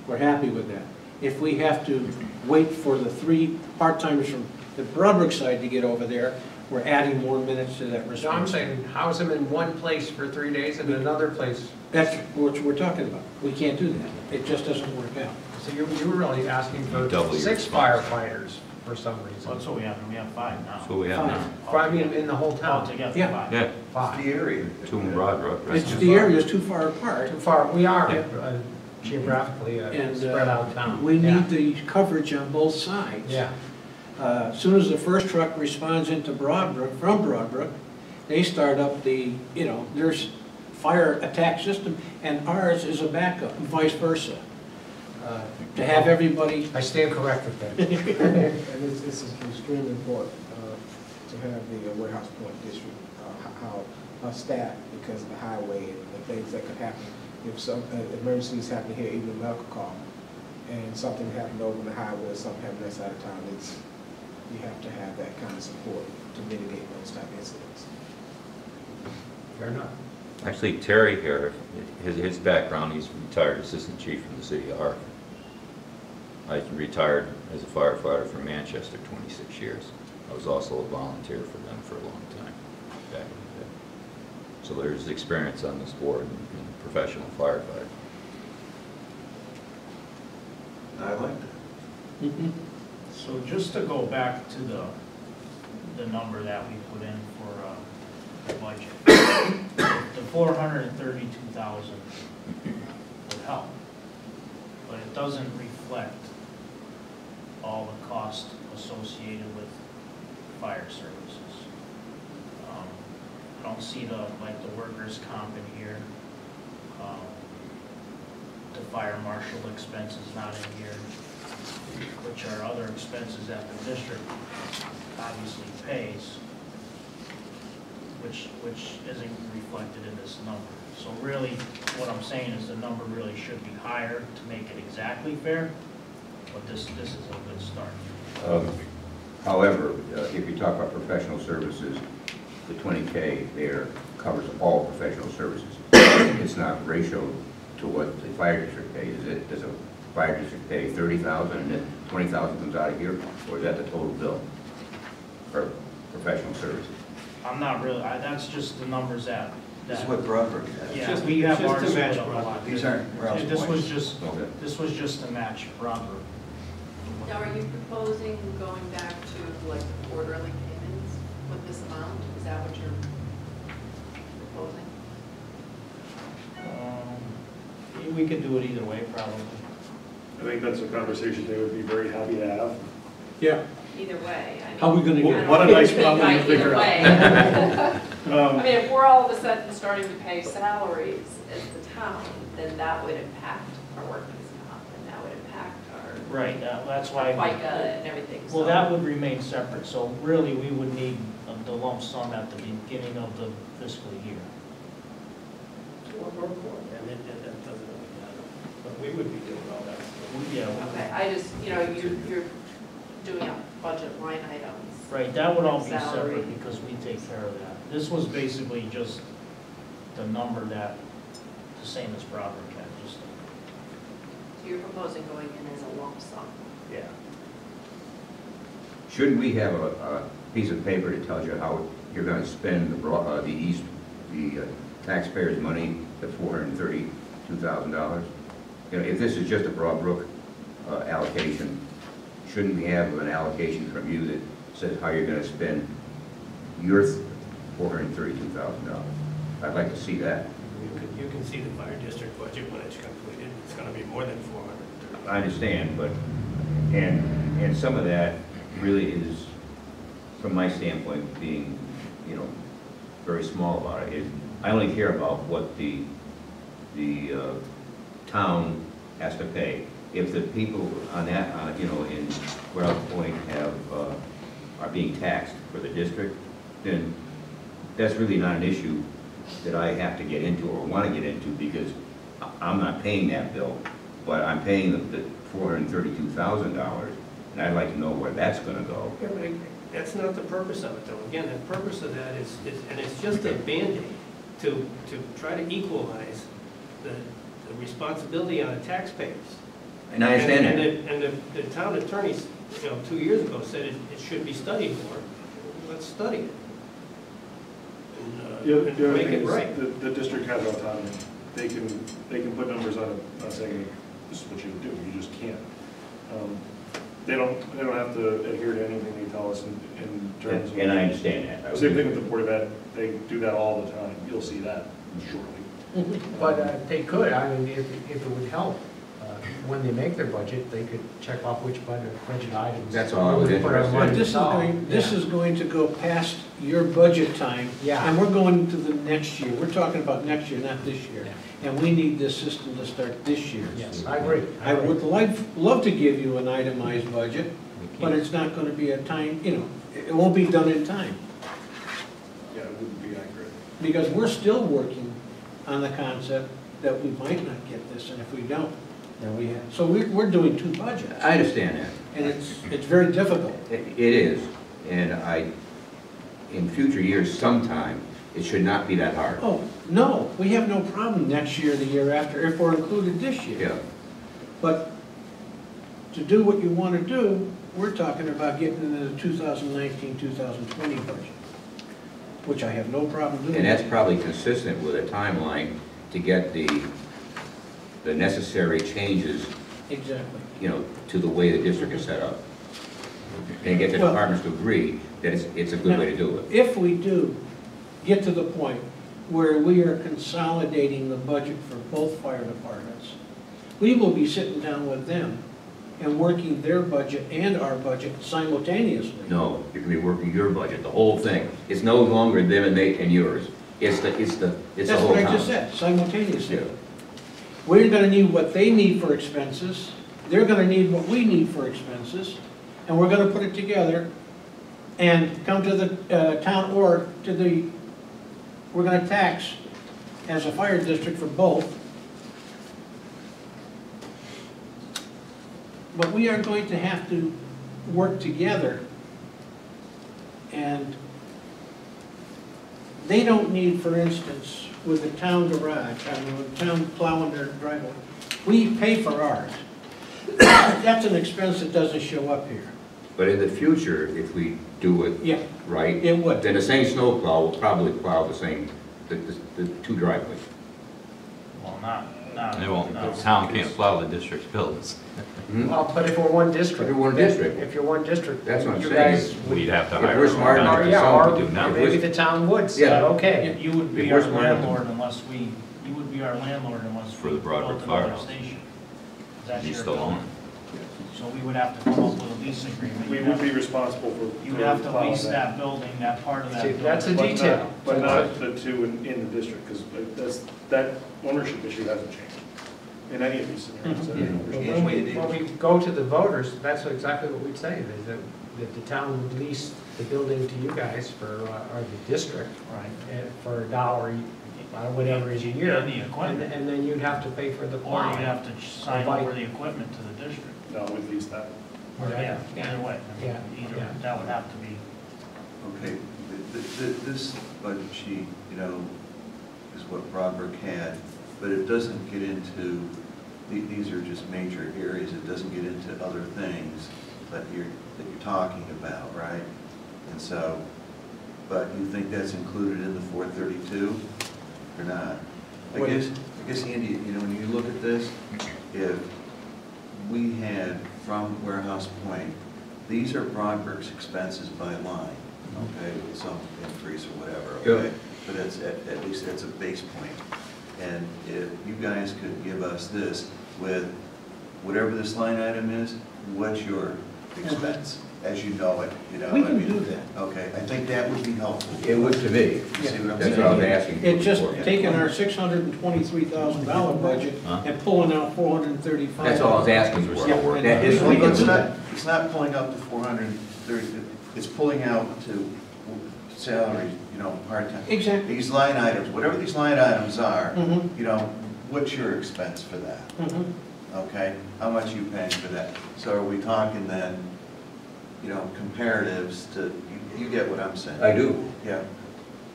We're happy with that. If we have to wait for the 3 part-timers from the Broadbrook side to get over there, we're adding more minutes to that response. so I'm saying, house them in one place for 3 days and another place. That's what we're talking about. We can't do that. It just doesn't work out. So you were really asking for You double your 6 response. firefighters for some Well, reason. that's what we have, and we have 5 now. That's what we have now. I mean, in the whole town, Altogether, Yeah. 5. Yeah, 5. The area. 2 in Broadbrook. right? It's the area's too far apart. Too far, we are Yeah. geographically And spread out town. we Yeah. need the coverage on both sides. Yeah, As soon as the first truck responds into Broadbrook, from Broadbrook, they start up there's fire attack system, and ours is a backup, and vice versa. To have everybody, I stand corrected then. And it's extremely important to have the Warehouse Point District, how staffed, because of the highway and the things that could happen. If some emergencies happen here, even a medical call, and something happened over the highway or something happened that side of town, you have to have that kind of support to mitigate those type of incidents. Fair enough. Actually, Terry here, his background, he's retired assistant chief from the city of Hartford. I retired as a firefighter from Manchester 26 years. I was also a volunteer for them for a long time back in the day. So there's experience on this board in professional firefighting. I like that. So just to go back to the number that we put in for the budget, the 432,000 would help, but it doesn't reflect all the cost associated with fire services. I don't see the workers' comp in here. The fire marshal expense is not in here, which are other expenses that the district obviously pays, which isn't reflected in this number. So really, what I'm saying is the number really should be higher to make it exactly fair, but this is a good start. However, if you talk about professional services, the 20K there covers all professional services. It's not ratio to what the fire district pays, is it? Does a fire district pay 30,000 and then 20,000 comes out of here, or is that the total bill for professional services? I'm not really, that's just the numbers that. This is what Broadbrook has. Yeah, Just- we have just ours to match split up a Broadbrook. lot. These aren't Rouse This was points. just, Okay. this was just to match Broadbrook. Now, are you proposing going back to like the quarterly payments with this amount? Is that what you're proposing? We could do it either way, probably. I think that's a conversation they would be very happy to have. Yeah, Either way, I mean. how are we gonna I get don't it? What a know nice if we problem to might figure either out. way. I Um, mean, if we're all of a sudden starting to pay salaries as the town, then that would impact our workers' comp, and that would impact our Right, that's why. FICA and everything, so. Well, that would remain separate, so really, we would need the lump sum at the beginning of the fiscal year. And that doesn't really matter. But we would be doing all that. Yeah, Okay, I just, you're doing a budget line items. right, that would all be Salary. separate because we take care of that. This was basically just the number that, the same as Broadbrook had, just, So you're proposing going in as a lump sum. yeah. Shouldn't we have a piece of paper that tells you how you're going to spend the taxpayers' money, the $432,000? You know, if this is just a Broadbrook allocation, shouldn't we have an allocation from you that says how you're going to spend your $432,000? I'd like to see that. You can see the fire district budget when it's completed. It's going to be more than 430. I understand, but, and some of that really is, from my standpoint, being, very small about it. I only care about what the town has to pay. If the people on that, in Grouse Point are being taxed for the district, then that's really not an issue that I have to get into or want to get into, because I'm not paying that bill, but I'm paying the $432,000, and I'd like to know where that's going to go. Yeah, but that's not the purpose of it, though. Again, the purpose of that is, and it's just a Band-Aid to try to equalize the responsibility on the taxpayers. And I understand that. And the town attorneys, 2 years ago said it should be studied more. Let's study it. The other And make thing it is, right. the district has autonomy. They can put numbers on it, not saying this is what you do, you just can't. They don't have to adhere to anything they tell us in terms of. And I understand that. Same thing with the Board of Ed, they do that all the time, you'll see that shortly. But they could, I mean, if it would help, when they make their budget, they could check off which budget items. That's all I was we put our interested in. money But this is to. going, this is going to go past your budget time. Yeah. And we're going to the next year. We're talking about next year, not this year. And we need this system to start this year. Yes, I agree. I would love to give you an itemized budget, but it's not going to be a time, it won't be done in time. Yeah, it wouldn't be accurate. Because we're still working on the concept that we might not get this, and if we don't, then we have. So we're doing two budgets, I understand that. and it's very difficult. It is, and in future years sometime, it should not be that hard. Oh, no, we have no problem next year, the year after, if we're included this year. Yeah. But to do what you want to do, we're talking about getting into the 2019, 2020 budget, which I have no problem doing. And that's probably consistent with a timeline to get the necessary changes, Exactly. to the way the district is set up. And get the Well- departments to agree that it's a good way to do it. If we do get to the point where we are consolidating the budget for both fire departments, we will be sitting down with them and working their budget and our budget simultaneously. No, you're gonna be working your budget, the whole thing. It's no longer them and yours. It's the whole town. That's what I just said, simultaneously. Yeah. We're gonna need what they need for expenses, they're gonna need what we need for expenses, and we're gonna put it together and come to the town, or we're gonna tax as a fire district for both. But we are going to have to work together, and they don't need, for instance, with the town garage, with the town plowing their driveway, we pay for ours. That's an expense that doesn't show up here. But in the future, if we do it Yeah, right, it would. then the same snowplow will probably plow the same, the two driveways. Well, not. They won't, no. the town can't plow the district's buildings. Well, but if we're one district. If you're one district. If you're one district. That's what I'm you saying. guys would- We'd have to If hire we're a smart enough contractor, to Yeah, something or to do now. maybe the town would say, Yeah. okay. You would be If our we're smart enough to- landlord unless you would be our landlord unless For we the Broadbrook built another Firehouse. station. That's You your still own building. So we would have to come up with a lease agreement. We You'd would have- be responsible for. You'd for have to plowing lease that building, that part of that See, building. that's a But not- detail. But not the two in the district, because that ownership issue hasn't changed in any of these scenarios. But when we go to the voters, that's exactly what we'd say, that the town would lease the building to you guys for, or the district, Right. for $1, whatever is a year. And the equipment. And then you'd have to pay for the Or plowing. you'd have to sign Or over buy- the equipment to the district. No, we'd lease that. Or, Yeah. either way. I mean, Yeah. Either, Yeah. that would have to be. Okay, this budget sheet, you know, is what Broadbrook had, but it doesn't get into, these are just major areas, it doesn't get into other things that you're talking about, right? And so, but you think that's included in the 432 or not? I guess, Andy, you know, when you look at this, if we had from Warehouse Point, these are Broadbrook's expenses by line, okay, with some increase or whatever, okay? But it's, at least that's a base point. And if you guys could give us this with whatever this line item is, what's your expense, as you know it, you know? We I can mean, do that. Okay, I think that would be helpful. It would to me. You see what I'm That's saying? what I was asking. It's just before. taking our $623,000 budget Huh? and pulling out $435. That's all I was asking for. Yeah, and That is we can It's do not, that. it's not pulling out the 430, it's pulling out to salaries, you know, part-time. Exactly. These line items, whatever these line items are, Mhm. you know, what's your expense for that? Mhm. Okay, how much are you paying for that? So are we talking then, you know, comparatives to, you get what I'm saying? I do. Yeah,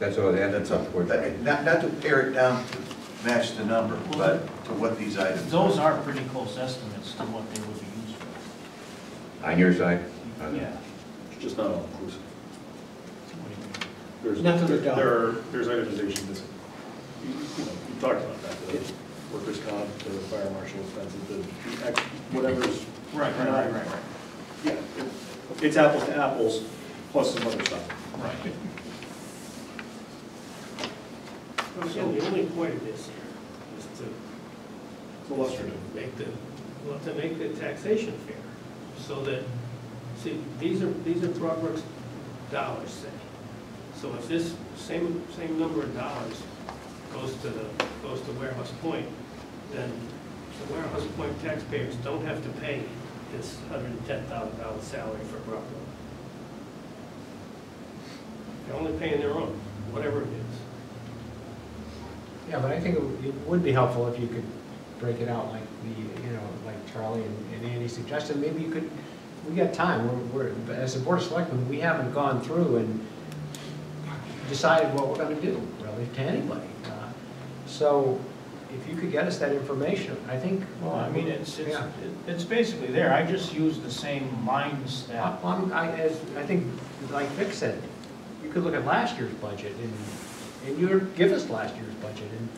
That's all I was asking. that's up for that. Not to pare it down to match the number, but to what these items are. Those are pretty close estimates to what they would be used for. On your side? Yeah. It's just not all inclusive. There's, Not to the dollar. there's itemization missing. You know, you talked about that, the workers' comp, the fire marshal expenses, the whatever's. Right. Yeah, it's apples to apples, plus some other stuff. Right. Well, again, the only point of this here is to It's illustrative. make to make the taxation fair, so that, see, these are Broadbrook's dollars, say. So if this same number of dollars goes to Warehouse Point, then the Warehouse Point taxpayers don't have to pay this $110,000 salary for Broadbrook. They're only paying their own, whatever it is. Yeah, but I think it would be helpful if you could break it out like like Charlie and Andy suggested. Maybe you could, we got time, we're, as a Board of Selectmen, we haven't gone through and decided what we're gonna do, really, to anybody. So if you could get us that information, I think. Well, I mean, Yeah. it's basically there. I just use the same lines that. I think, like Vic said, you could look at last year's budget and you give us last year's budget. And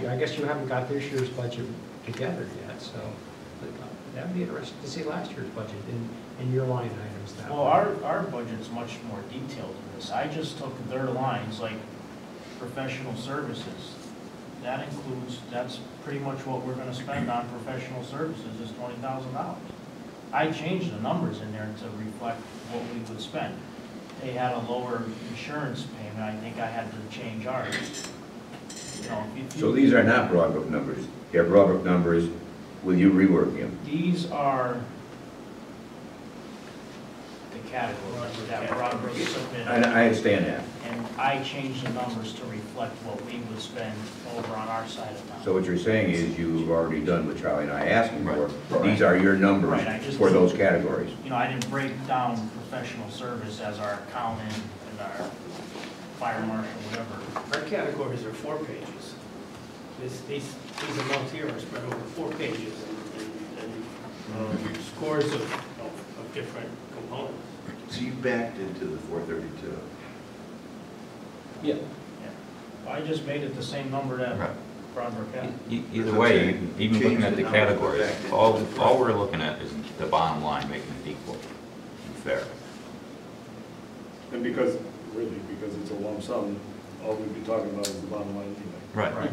I guess you haven't got this year's budget together yet, so that'd be interesting to see last year's budget in your line items. That Well, our budget's much more detailed than this. I just took their lines, like professional services. That includes, that's pretty much what we're gonna spend on professional services is $20,000. I changed the numbers in there to reflect what we would spend. They had a lower insurance payment, I think I had to change ours. You know, if you- So these are not Broadbrook numbers. They're Broadbrook numbers with you reworking them. These are the categories that Broadbrook submitted. I understand that. And I changed the numbers to reflect what we would spend over on our side of town. So what you're saying is you've already done what Charlie and I asking for. Right. These are your numbers Right, I just- for those categories. You know, I didn't break down professional service as our accountant and our fire marshal, whatever. Our categories are 4 pages. These amounts here are spread over 4 pages, and scores of different components. So you backed into the 432. Yeah. I just made it the same number that Right. Broadbrook had. Either way, even looking at the categories, all we're looking at is the bottom line, making it equal and fair. And because it's a lump sum, all we'd be talking about is the bottom line anyway. Right. Right.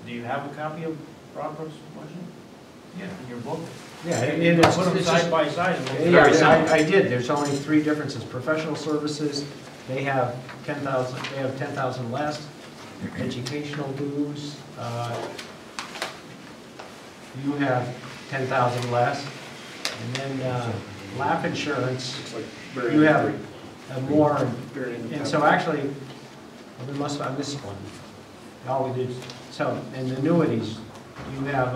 Do you have a copy of Broadbrook's budget? Yeah. In your book? Yeah, and it's Put them it's side just, by side. and look- Very yeah, simple. I did, there's only three differences. Professional services, they have 10,000 less. Educational dues, you have 10,000 less. And then life insurance, It's like very. you have more. Very And so actually, well, we must have missed one. Oh, we did, so in annuities, you have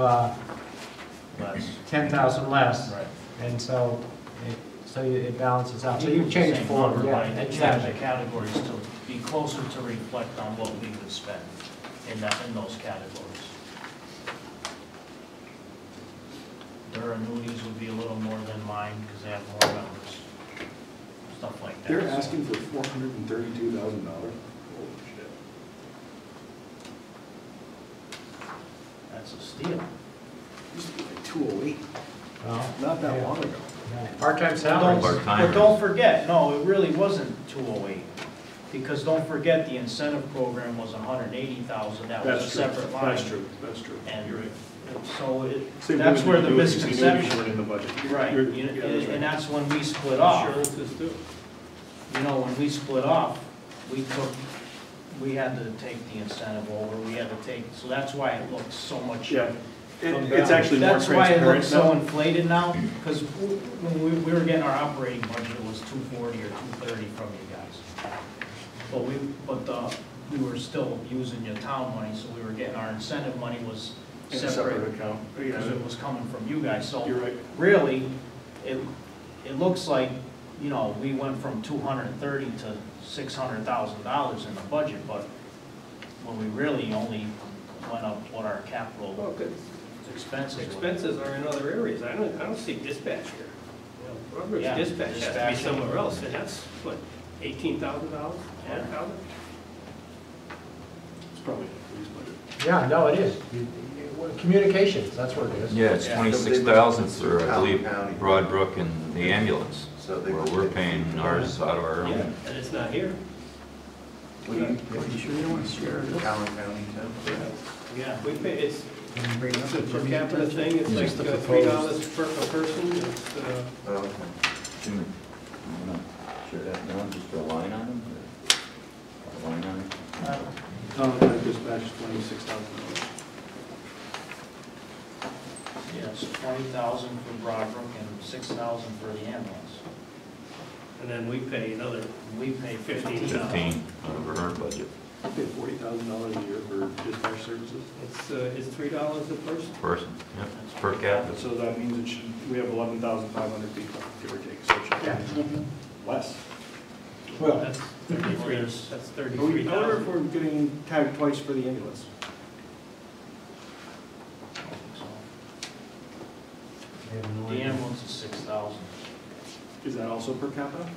Less. 10,000 less. Right. And so it balances out. So you Use the changed same four, number, yeah. but I did change the categories to be closer to reflect on what we would spend in those categories. Their annuities would be a little more than mine because they have more members, stuff like that. They're So- asking for $432,000. Holy shit. That's a steal. Used to be like 208, Well, not that yeah. long ago. Part-time But salaries. Part-timers. don't forget, no, it really wasn't 208. Because don't forget, the incentive program was 180,000, that was a separate line. That's true, that's true. And You're right. so Same that's thing where with the annuities. Annuities misconception. weren't in the budget. Right, You're- yeah, that's right. and that's when we split off. Insurances too. You know, when we split off, we had to take the incentive over, we had to take, so that's why it looks so much. Yeah, it's actually more That's why it looks transparent so now. inflated now, because when we were getting our operating budget, it was 240 or 230 from you guys. But we were still using your town money, so we were getting, our incentive money was In a separate. separate account. Because it was coming from you guys, so You're right. really, it looks like, you know, we went from 230 to $600,000 in the budget, but when we really only went up what our capital Well, good. expenses were. Expenses are in other areas. I don't see dispatch here. You know, Broadbrook's Yeah, dispatch has to be dispatch. somewhere else, and that's, what, $18,000, Yeah. $1,000? It's probably a police budget. Yeah, no, it is. Communications, that's where it is. Yeah, it's Yeah. 26,000 for, I believe, County. Broadbrook and the ambulance, So they. where we're paying ours out of our Yeah, own. and it's not here. Are you sure you don't want to share the Collin County too? Yeah. We pay, it's Bring it up. a per capita thing, it's Just like the $3 per person. It's, Oh, okay. Can we share that down, just for a line on them? Or a line on it? Dispatch is $26,000. Yeah, it's 20,000 for Broadbrook and 6,000 for the ambulance. And then we pay another, We pay 15,000. 15 out of our budget I pay $40,000 a year for dispatch services. it's $3 a person. Yep, it's per capita. So that means it should, we have 11,500 people, give or take, so it should Yeah. be less. Well, That's 33, that's I wonder if 33,000. we're getting tagged twice for the ambulance. The ambulance is 6,000. Is that also per capita?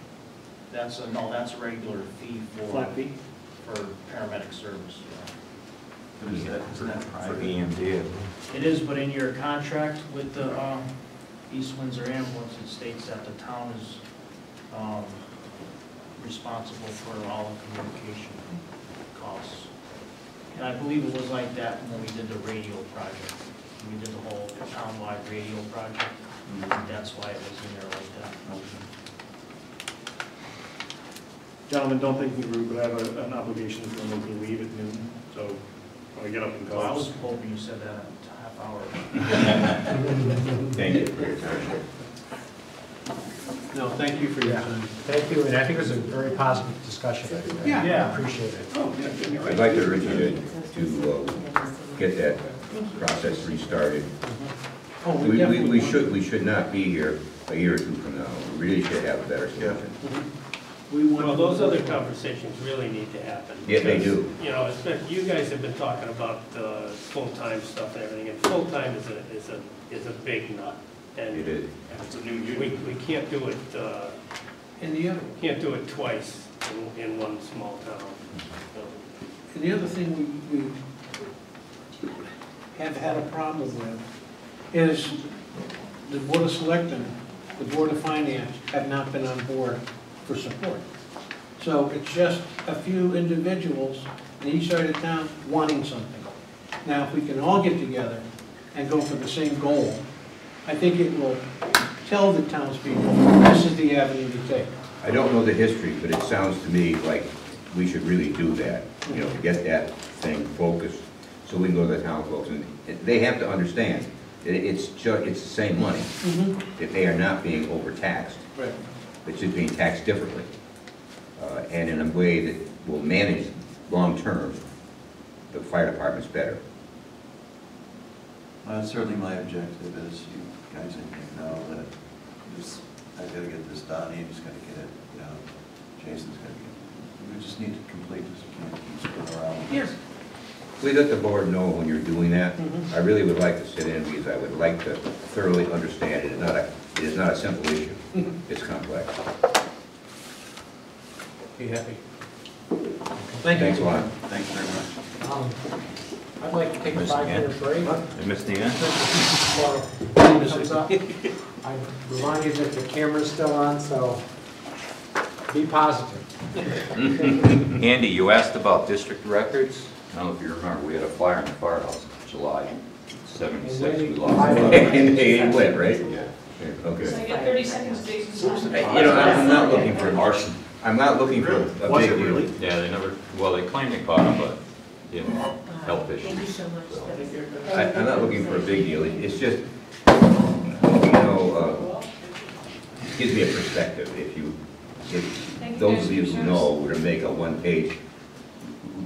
That's a regular fee Flat fee? for paramedic service. What is that? For EMD, It is, but in your contract with the East Windsor ambulance, it states that the town is responsible for all the communication costs. And I believe it was like that when we did the radio project. We did the whole town-wide radio project. That's why it was in there like that. Gentlemen, don't think me rude, but I have an obligation to make me leave at noon, so when I get up and So I go. was hoping you said that a half hour. Thank you for your time. No, thank you for your time. thank you, and I think it was a very positive discussion. Yeah. I appreciate it. Oh, yeah. I'd like to urge you to get that process restarted. Oh, We should not be here a year or two from now. We really should have a better solution. Well, those other conversations really need to happen. Yeah, they because, do. You know, you guys have been talking about full-time stuff and everything, and full-time is a big nut. It And is. It's a new we unit. can't do it, And the other, can't do it twice in one small town. So, and the other thing we have had a problem with is the Board of Selectmen, the Board of Finance have not been on board for support. So it's just a few individuals in each side of town wanting something. Now, if we can all get together and go for the same goal, I think it will tell the townspeople, this is the avenue to take. I don't know the history, but it sounds to me like we should really do that, you know, to get that thing focused, so we can go to the town folks, and they have to understand, it's the same money, that they are not being overtaxed. Right. It's just being taxed differently, and in a way that will manage long-term the fire departments better. Certainly my objective is, you guys, I think, know that I've got to get this done, Amy's got to get it, you know, Jason's got to get it. We just need to complete this, we can't keep screwing around with this. Please let the board know when you're doing that. I really would like to sit in, because I would like to thoroughly understand it. It is not a simple issue. It's complex. Be happy. Thank you. Thanks a lot. Thanks very much. I'd like to take a Missed the 5-minute break. I missed the end. Before it comes up. I remind you that the camera's still on, so be positive. Andy, you asked about district records. I don't know if you remember, we had a fire in the firehouse in July '76. We lost it. And they went, right? Yeah. Okay. So I get 30 seconds, Jason. You know, I'm not looking for arson. I'm not looking for a big deal. Yeah, they never, well, they claimed they caught him, but, you know, health issues. Thank you so much. So, I'm not looking for a big deal. It's just, you know, it gives me a perspective. If those of you who know were to make a one-page,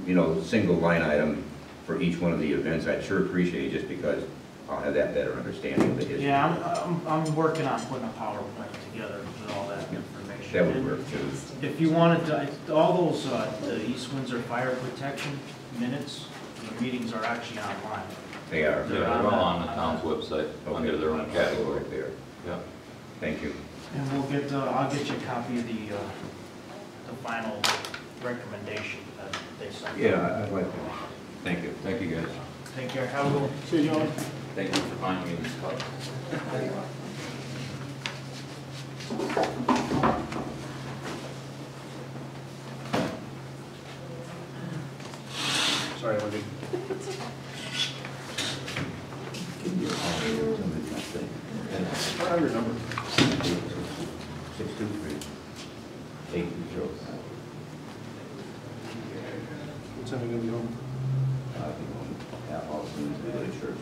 you know, single line item for each one of the events, I'd sure appreciate it, just because I'll have that better understanding of the history. Yeah, I'm working on putting a PowerPoint together with all that information. That would work too. If you wanted to, all those, the East Windsor Fire Protection minutes, the meetings are actually online. They are. yeah, they're all on the town's website, under their own category. Right there. Yeah. Thank you. And we'll get, I'll get you a copy of the final recommendation that they sent. Yeah, I'd like to. Thank you. Thank you, guys. Take care, have a good one. See you, John. Thank you for finding me this cup. Sorry, Wendy. I remember. 623. 820. What time are you gonna be home? I'll be home half hour soon to go to church.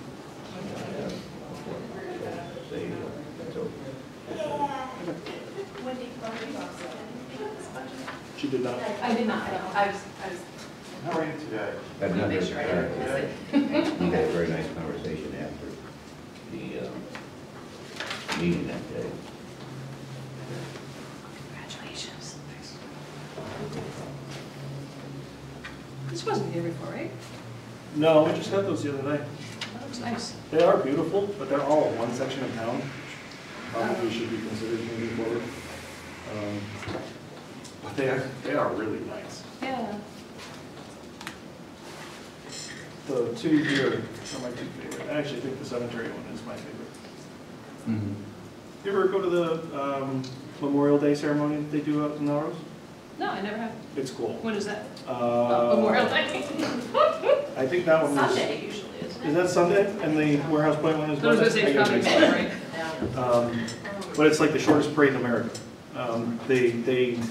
Say, so. Wendy, She did not. I did not, I was, How are you today? I've not make heard- sure I didn't miss it. We had a very nice conversation after the meeting that day. Congratulations. This wasn't here before, right? No, I just had those the other night. That looks nice. They are beautiful, but they're all in one section of town. Probably should be considered moving forward. But they are really nice. Yeah. The two here are my two favorite. I actually think the cemetery one is my favorite. You ever go to the Memorial Day ceremony that they do out in Melrose? No, I never have. It's cool. When is that? Memorial Day. I think that one is. Sunday usually, isn't it? Is that Sunday? And the Warehouse Point one is I was Monday? gonna say it's probably Monday, right? But it's like the shortest parade in America.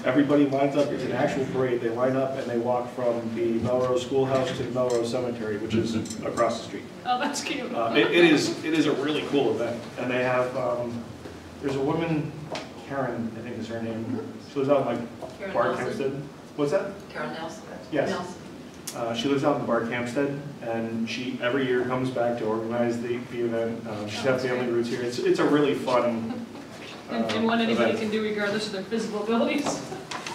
Everybody lines up, it's an actual parade, they line up and they walk from the Melrose Schoolhouse to the Melrose Cemetery, which is across the street. Oh, that's cute. It is a really cool event, and they have, there's a woman, Karen, I think is her name, she lives out in like Karen Bart Nelson. Hempstead. What's that? Carol Nelson. Yes. Nelson. She lives out in Bart Hampstead, and she every year comes back to organize the event. She's got family roots here. It's a really fun And one anybody event. can do regardless of their physical abilities.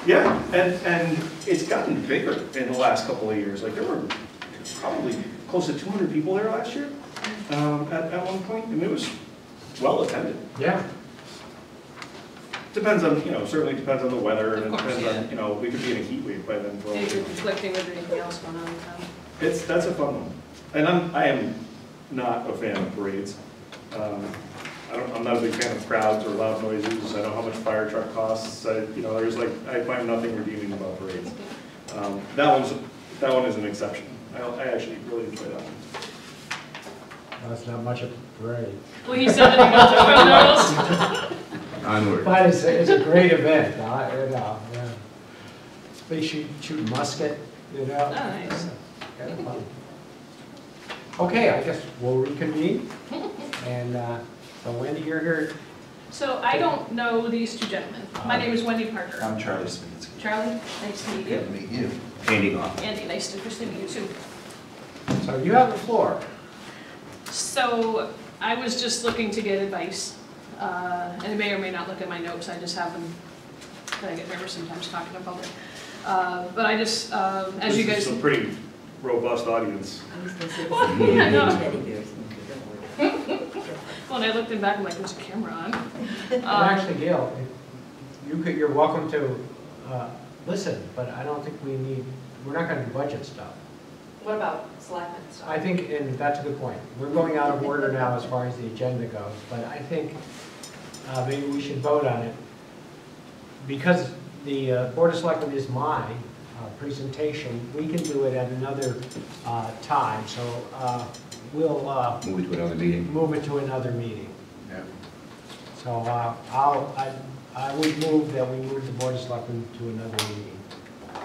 Yeah, and it's gotten bigger in the last couple of years. Like there were probably close to 200 people there last year at one point, and it was well attended. Yeah. Depends on, certainly depends on the weather, and it Of course, depends on, we could be in a heat wave by then. For all If we you're know. conflicting with anything else going on in town. That's a fun one. And I am not a fan of parades. I'm not a big fan of crowds or loud noises. I know how much fire truck costs. I find nothing redeeming about parades. That one is an exception. I actually really enjoy that one. That's not much of a parade. Well, he said that he got the photos. Onward. But it's a great event, yeah. They shoot musket, Oh, nice. Kind of fun. Okay, I guess we'll reconvene. And so Wendy, you're here. So I don't know these two gentlemen. My name is Wendy Parker. I'm Charlie Smitsky. Charlie, nice to meet you. Good to meet you. Andy. Andy, nice to meet you too. So you have the floor. So I was just looking to get advice. And I may or may not look at my notes. I just have them, I get nervous sometimes talking in public. But I just, as you guys. This is a pretty robust audience. Well, yeah, no. Well, and I looked in back, I'm like, there's a camera on. Actually, Gail, you're welcome to listen, but I don't think we're not going to do budget stuff. What about selectmen stuff? I think, and that's a good point. We're going out of order now as far as the agenda goes, but I think maybe we should vote on it. Because the Board of Selectmen is my presentation, we can do it at another time. So we'll Move it to another meeting. move it to another meeting. Yeah. So I would move that we move the Board of Selectmen to another meeting.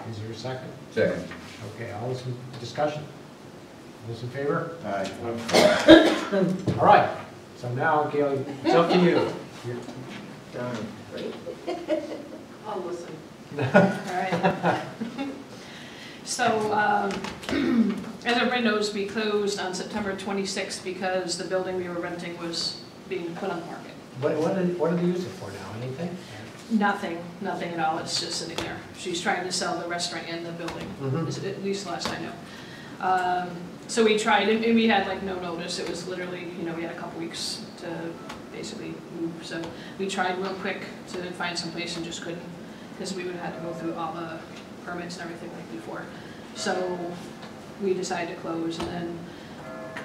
Is there a second? Second. Okay, all those in discussion? All those in favor? Aye. All right, so now, Gail, it's up to you. I'll listen. All right. So, as everybody knows, we closed on September 26th because the building we were renting was being put on the market. What do they use it for now, anything? Nothing at all, it's just sitting there. She's trying to sell the restaurant and the building, at least last I know. So we tried, and we had like no notice. It was literally, we had a couple weeks to basically move. So we tried real quick to find some place and just couldn't, because we would have had to go through all the permits and everything like before. So we decided to close, and then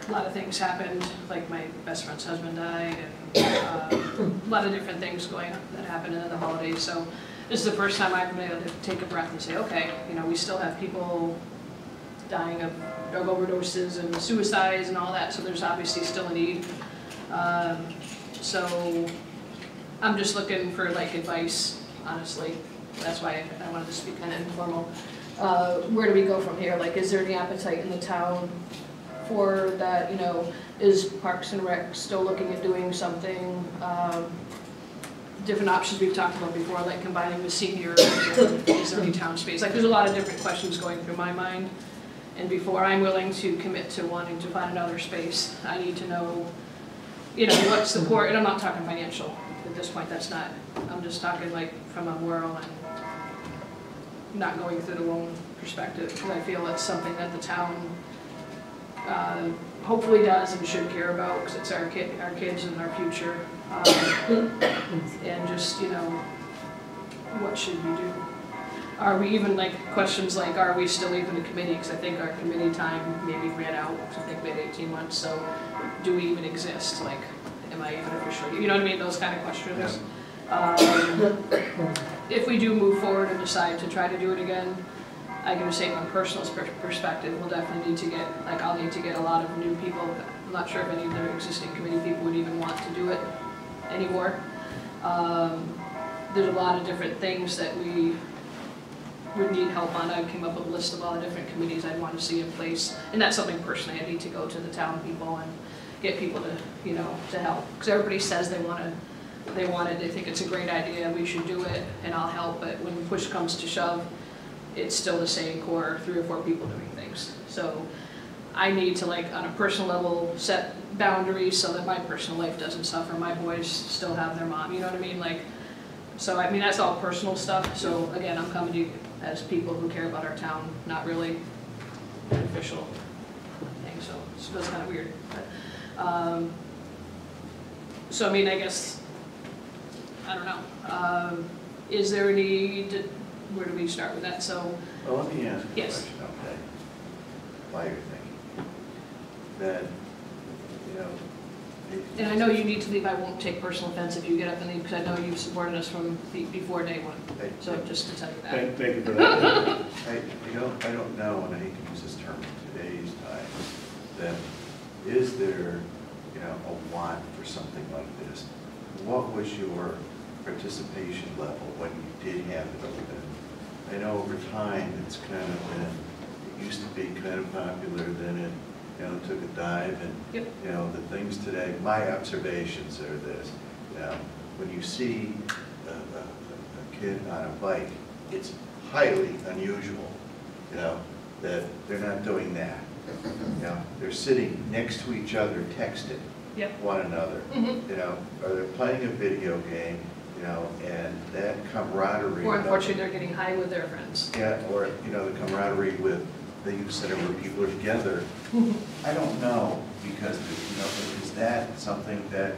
a lot of things happened, like my best friend's husband died, and a lot of different things going on that happened in the holidays. So this is the first time I've been able to take a breath and say, okay, we still have people dying of drug overdoses and suicides and all that, so there's obviously still a need. So I'm just looking for like advice, honestly. That's why I wanted to speak kind of informal. Where do we go from here? Like, is there any appetite in the town for that? Is Parks and Rec still looking at doing something? Different options we've talked about before, like combining with seniors, is there any town space? Like, there's a lot of different questions going through my mind. And before I'm willing to commit to wanting to find another space, I need to know, what support, and I'm not talking financial at this point, that's not, I'm just talking like from a moral and not going through the loan perspective, because I feel it's something that the town hopefully does and should care about, because it's our kids and our future. And just, what should we do? Are we even, questions like, are we still even a committee? Because I think our committee time maybe ran out, I think we had 18 months, so do we even exist? Am I even official? You know what I mean? Those kind of questions. If we do move forward and decide to try to do it again, I'm going to say from a personal perspective, we'll definitely need to get, I'll need to get a lot of new people. I'm not sure if any of the existing committee people would even want to do it anymore. There's a lot of different things that we would need help on. I came up with a list of all the different committees I'd want to see in place, and that's something personally I need to go to the town people and get people to, to help, because everybody says they want it, they think it's a great idea, we should do it, and I'll help, but when push comes to shove, it's still the same core 3 or 4 people doing things. So I need to, on a personal level, set boundaries so that my personal life doesn't suffer, my boys still have their mom, you know what I mean? So that's all personal stuff. So again, I'm coming to you as people who care about our town, not really an official thing, so it feels kind of weird. But, So I mean, I guess, I don't know. Is there a need, where do we start with that? So, Well, let me ask you a Yes. question, okay? While you're thinking. That, you know. and I know you need to leave, I won't take personal offense if you get up and leave, because I know you've supported us from before day one. So just to tell you that. Thank you for that. I don't know, and I hate to use this term in today's time, that is there, you know, a want for something like this? What was your participation level when you did have it open? I know over time it's kind of been, it used to be kind of popular, then it, you know, took a dive, and Yep. you know, the things today, my observations are this, you know, when you see a kid on a bike, it's highly unusual, you know, that they're not doing that. You know, they're sitting next to each other texting Yep. one another, Mhm. you know, or they're playing a video game, you know, and that camaraderie. Or unfortunately, they're getting high with their friends. Yeah, or, you know, the camaraderie with the youth center where people are together. I don't know, because, you know, is that something that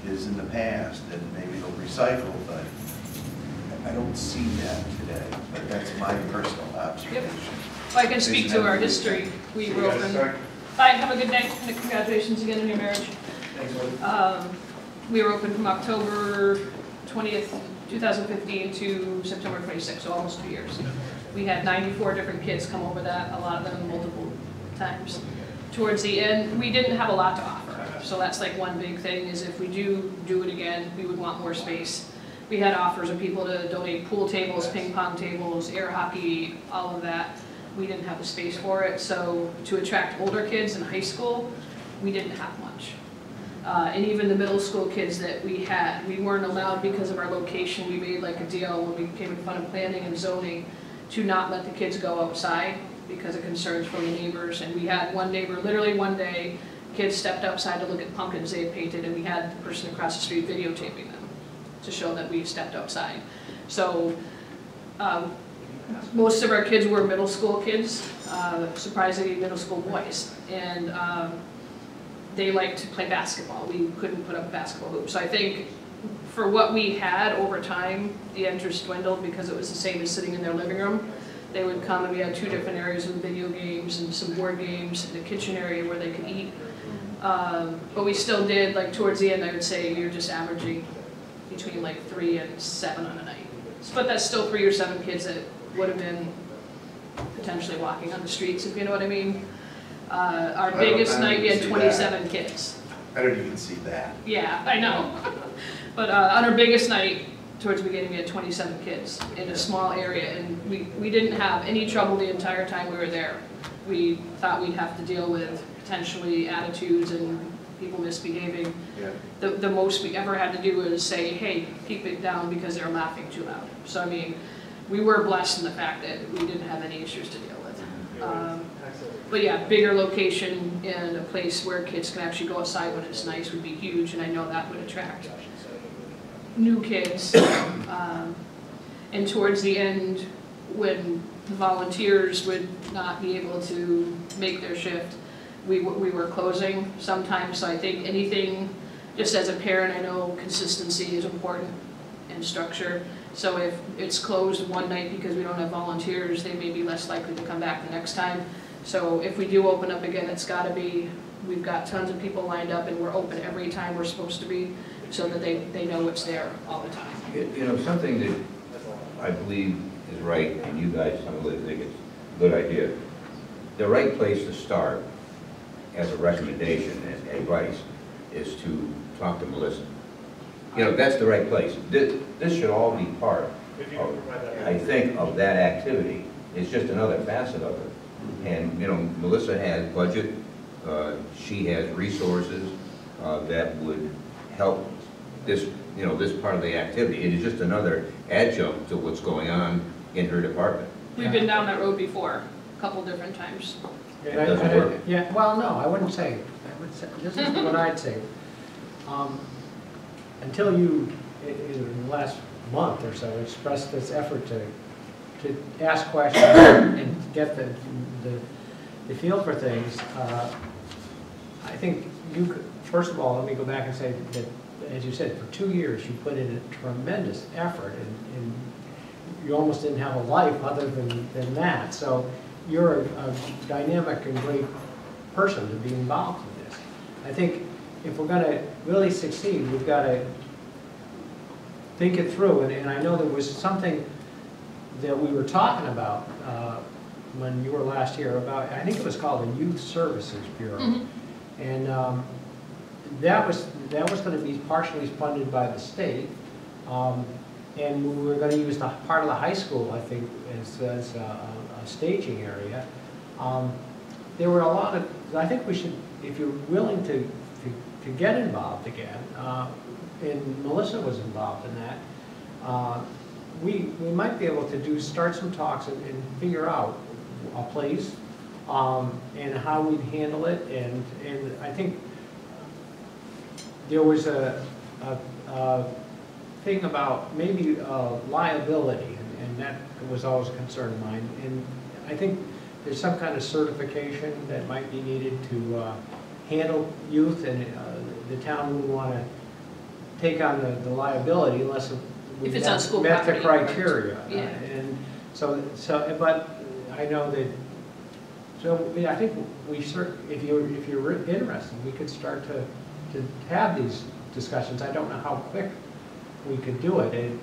is in the past, and maybe they'll recycle, but I don't see that today. But that's my personal observation. Well, I can speak to our history. We were open. Bye, have a good day, and congratulations again on your marriage. Thanks, Woody. We were open from October 20th, 2015 to September 26th, so almost 2 years. We had 94 different kids come over that, a lot of them multiple times. Towards the end, we didn't have a lot to offer. So that's like one big thing, is if we do it again, we would want more space. We had offers of people to donate pool tables, ping pong tables, air hockey, all of that. We didn't have the space for it, so to attract older kids in high school, we didn't have much. And even the middle school kids that we had, we weren't allowed because of our location. We made like a deal when we came in front of planning and zoning to not let the kids go outside because of concerns from the neighbors. And we had one neighbor, literally one day, kids stepped outside to look at pumpkins they had painted, and we had the person across the street videotaping them to show that we stepped outside. So most of our kids were middle school kids, surprisingly middle school boys. And they liked to play basketball. We couldn't put up a basketball hoop. So I think for what we had over time, the interest dwindled because it was the same as sitting in their living room. They would come, and we had 2 different areas with video games and some board games and a kitchen area where they could eat. But we still did, like towards the end, I would say we were just averaging between like 3 and 7 on a night. But that's still 3 or 7 kids that would have been potentially walking on the streets, if you know what I mean. Our biggest night, we had 27 kids. I don't even see that. Yeah, I know. But on our biggest night, towards the beginning, we had 27 kids in a small area, and we didn't have any trouble the entire time we were there. We thought we'd have to deal with potentially attitudes and people misbehaving. Yeah. The most we ever had to do was say, hey, keep it down because they're laughing too loud. So I mean, we were blessed in the fact that we didn't have any issues to deal with. But yeah, bigger location and a place where kids can actually go outside when it's nice would be huge, and I know that would attract new kids. And towards the end, when the volunteers would not be able to make their shift, we were closing sometimes. So I think anything, just as a parent, I know consistency is important and structure. So if it's closed one night because we don't have volunteers, they may be less likely to come back the next time. So if we do open up again, it's got to be, we've got tons of people lined up, and we're open every time we're supposed to be, so that they know it's there all the time. You know, something that I believe is right, and you guys probably think it's a good idea. The right place to start as a recommendation and advice is to talk to Melissa. You know, that's the right place. This should all be part of, I think, of that activity. It's just another facet of it. And, you know, Melissa has budget, she has resources that would help this, you know, this part of the activity. It is just another adjunct to what's going on in her department. We've been down that road before, a couple different times. It doesn't work. Yeah, well, no, I wouldn't say, this is what I'd say. Until you, in the last month or so, expressed this effort to ask questions and get the feel for things, I think you could, first of all, let me go back and say that as you said, for 2 years, you put in a tremendous effort, and you almost didn't have a life other than that. So you're a dynamic and great person to be involved in this. I think if we're going to really succeed, we've got to think it through. And I know there was something that we were talking about when you were last here about, I think it was called the Youth Services Bureau. Mm-hmm. And that was going to be partially funded by the state. And we were going to use the part of the high school, I think, as a staging area. There were a lot of, I think we should, if you're willing to get involved again, and Melissa was involved in that, we might be able to start some talks and figure out a place and how we'd handle it. And I think there was a thing about maybe liability, and that was always a concern of mine. And I think there's some kind of certification that might be needed to handle youth, and the town wouldn't want to take on the liability unless we if it's on school met the property, criteria. right. Yeah. And so, but I know that. So I think if you're interested, we could start to have these discussions. I don't know how quick we could do it. It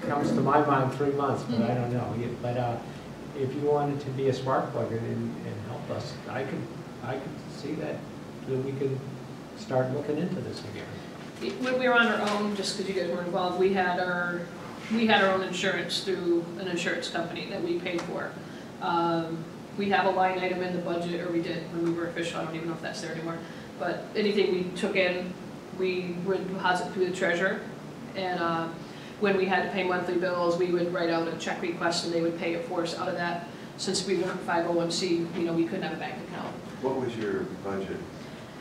comes to my mind 3 months, but I don't know. But if you wanted to be a spark plug and help us, I could see that we could start looking into this again. When we were on our own, just because you guys were involved, we had our own insurance through an insurance company that we paid for. We have a line item in the budget, or we did when we were official. I don't even know if that's there anymore. But anything we took in, we would deposit through the treasurer. And when we had to pay monthly bills, we would write out a check request, and they would pay it for us out of that. Since we weren't 501c, we couldn't have a bank account. What was your budget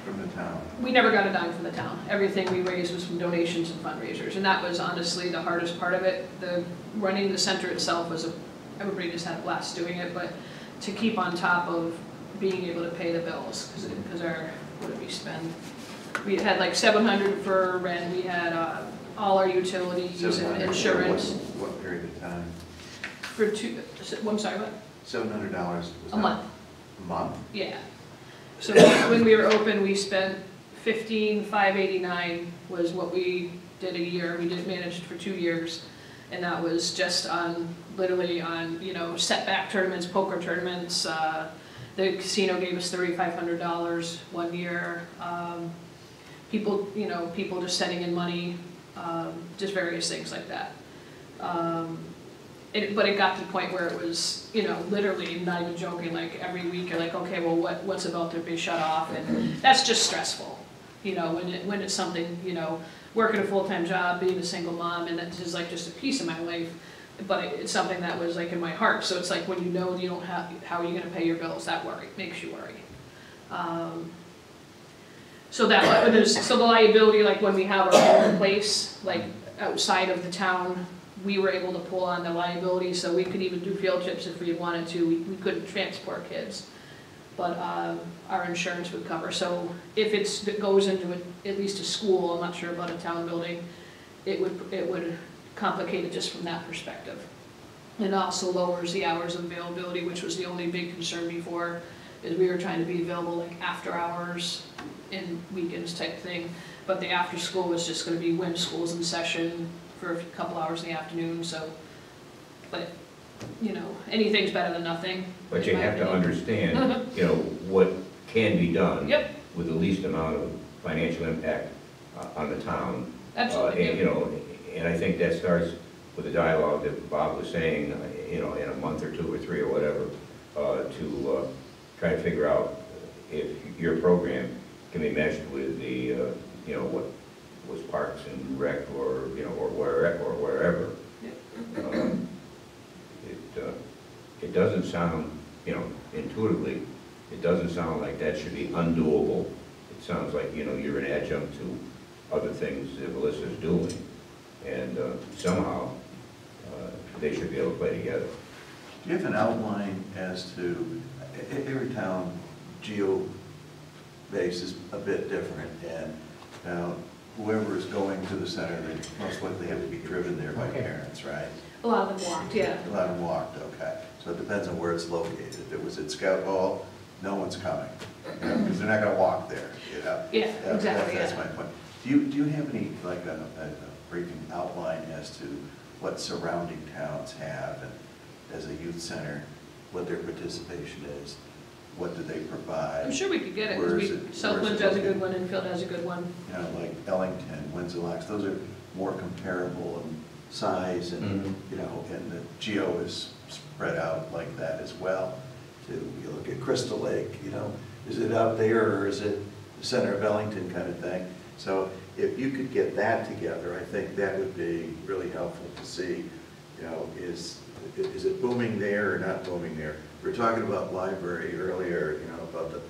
from the town? We never got a dime from the town. Everything we raised was from donations and fundraisers, and that was honestly the hardest part of it. Running the center itself was everybody just had a blast doing it, but to keep on top of being able to pay the bills, because what did we spend? We had like $700 for rent. We had all our utilities and insurance. What period of time? For I'm sorry, what? $700 was a month. A month? Yeah. So when we were open, we spent $15,589 was what we did a year. We did manage for 2 years, and that was just literally on setback tournaments, poker tournaments. The casino gave us $3,500 1 year. People just sending in money, just various things like that. But it got to the point where it was, literally, not even joking, like every week you're like, okay, well, what's about to be shut off? And that's just stressful, when it's something, working a full-time job, being a single mom, and that's just like just a piece of my life. But it's something that was like in my heart. So it's like when you know you don't have, how are you going to pay your bills? That makes you worry. So the liability, like when we have our own place, like outside of the town, we were able to pull on the liability, so we could even do field trips if we wanted to. We couldn't transport kids, but our insurance would cover. So if it goes into at least a school, I'm not sure about a town building, it would complicate it just from that perspective. It also lowers the hours of availability, which was the only big concern before, is we were trying to be available like after hours and weekends type thing. But the after school was just going to be when school's in session for a couple hours in the afternoon. So, but anything's better than nothing. But you have to understand, what can be done. Yep. With the least amount of financial impact on the town. Absolutely. And I think that starts with the dialogue that Bob was saying, in a month or 2 or 3 or whatever, to try to figure out if your program can be meshed with the, what was Parks and Rec or wherever. It doesn't sound, intuitively, it doesn't sound like that should be undoable. It sounds like, you're an adjunct to other things that Melissa's doing. And somehow, they should be able to play together. Do you have an outline as to, every town base is a bit different, and now whoever is going to the center, they most likely have to be driven there by Okay. parents, right? A lot of them walked, yeah. A lot of them walked, okay. So it depends on where it's located. If it was at Scout Hall, no one's coming, because they're not gonna walk there, you know? Yeah, exactly, That's yeah. my point. Do you have any, like, a briefing outline as to what surrounding towns have, and as a youth center, what their participation is? What do they provide? I'm sure we could get it, Where is because it- Southwood where is has it a good located? one, Enfield has a good one. You know, like Ellington, Windsor Locks, those are more comparable in size and, Mhm. you know, and the geo is spread out like that as well. To, you look at Crystal Lake, you know, is it out there or is it the center of Ellington kind of thing? So if you could get that together, I think that would be really helpful to see, you know, is it booming there or not booming there? We were talking about library earlier, you know, about the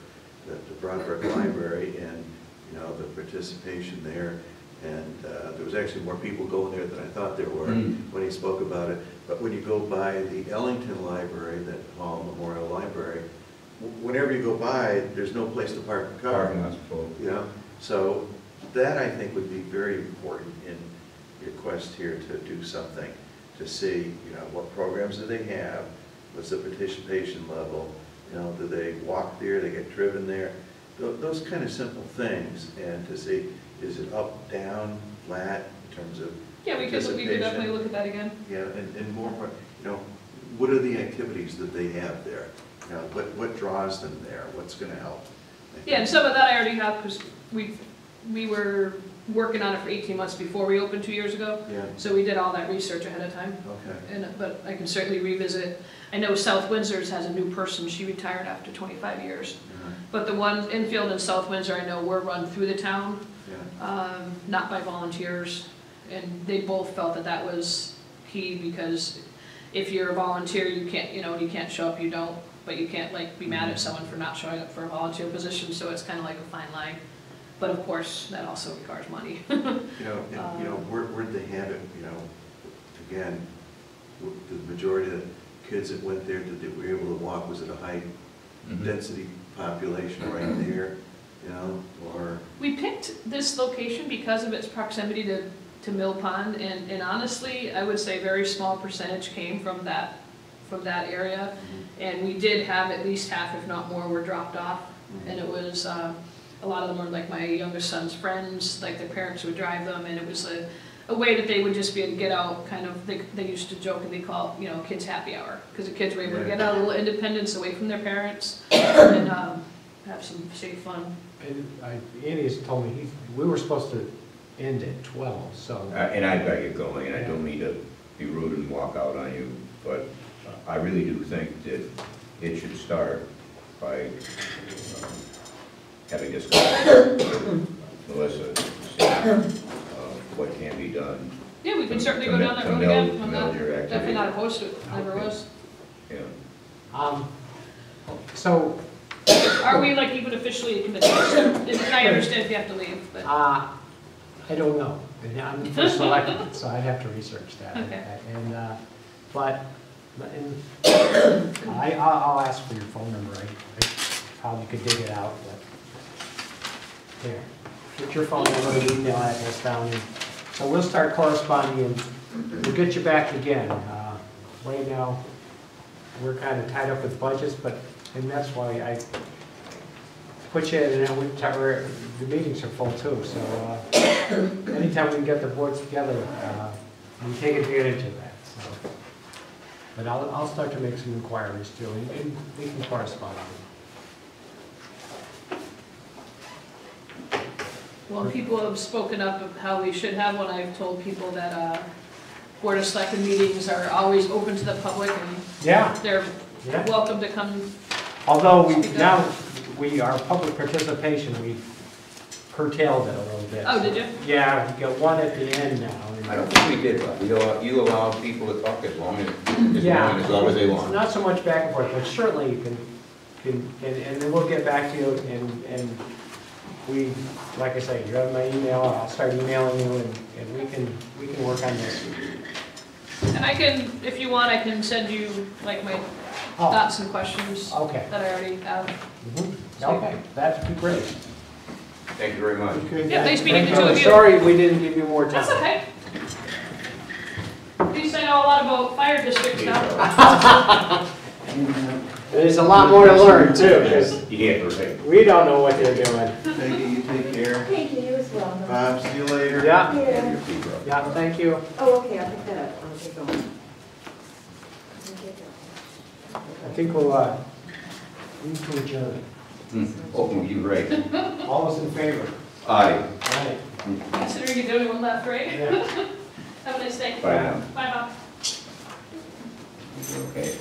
Broadbrook Library and, you know, the participation there. And there was actually more people going there than I thought there were when he spoke about it. But when you go by the Ellington Library, that Hall Memorial Library, whenever you go by, there's no place to park a car. Parking lot's full. You know, so that I think would be very important in your quest here to do something, to see, you know, what programs do they have, what's the participation level, you know, do they walk there, they get driven there, those kind of simple things, and to see, is it up, down, flat, in terms of Yeah, we could definitely look at that again. Yeah, and more, you know, what are the activities that they have there? You know, what draws them there, what's gonna help? Yeah, and some of that I already have, because we were working on it for 18 months before we opened 2 years ago. Yeah, So we did all that research ahead of time. okay. But I can certainly revisit. I know South Windsor's has a new person, she retired after 25 years. But the ones, Enfield and South Windsor, I know were run through the town, Yeah, not by volunteers. And they both felt that that was key, because if you're a volunteer, you can't, you know, you can't show up, you don't, but you can't like be mad at someone for not showing up for a volunteer position, so it's kind of like a fine line. But of course, that also requires money. you know, and, you know, where'd they have it, you know, again, the majority of the kids that went there, that they were able to walk, was it a high density population right there, you know, or? We picked this location because of its proximity to Mill Pond, and honestly, I would say a very small percentage came from that area. And we did have at least half, if not more, were dropped off. And it was, a lot of them were like my youngest son's friends, like their parents would drive them, and it was a way that they would just be able to get out, kind of, they used to jokingly call, you know, kids happy hour, because the kids were able to get out a little independence away from their parents, and have some safe fun. And Andy has told me, we were supposed to end at 12, so. And I got you going, and I don't mean to be rude and walk out on you, but I really do think that it should start by having discussion with Melissa, see what can be done. Yeah, we can certainly go down that road again. I'm not, your activity. definitely not opposed to it, never was. Yeah. So, Are we like even officially a committee? And I understand if you have to leave, but. I don't know. And I'm the first selected, so I'd have to research that. Okay. And, I'll ask for your phone number. I probably could dig it out, but here. Get your phone number and email address down. And so we'll start corresponding, and we'll get you back again. Right now, we're kind of tied up with budgets, and that's why I put you in, and the meetings are full too, so anytime we can get the boards together, we take advantage of that. So. But I'll start to make some inquiries too, and we can correspond. Well, people have spoken up of how we should have one. I've told people that Board of Selectmen meetings are always open to the public, and they're welcome to come. Although our public participation, we curtailed it a little bit. Oh, did you? Yeah, we got one at the end now. I don't think we did, but you allow people to talk as long as they want. It's not so much back and forth, but certainly you can and then we'll get back to you, and we, like I say, you have my email, I'll start emailing you, and we can work on this. And I can, if you want, I can send you like my thoughts and questions that I already have. Okay, that'd be great. Thank you very much. Yeah, nice meeting the two of you. Sorry we didn't give you more time. That's okay. At least I know a lot about fire districts now. There's a lot more to learn too, because Yeah, perfect. we don't know what they're doing. Thank you, you take care. Thank you, you as well. Bob, see you later. Yeah, Yeah. yeah, thank you. Oh, okay, I'll pick that up. I'll get going. I think we'll, move to adjourn. Oh, you're right. All those in favor? Aye. Aye. Considering you're the only one left, right? Yeah. Have a nice day. Bye now. Bye, Bob. Okay.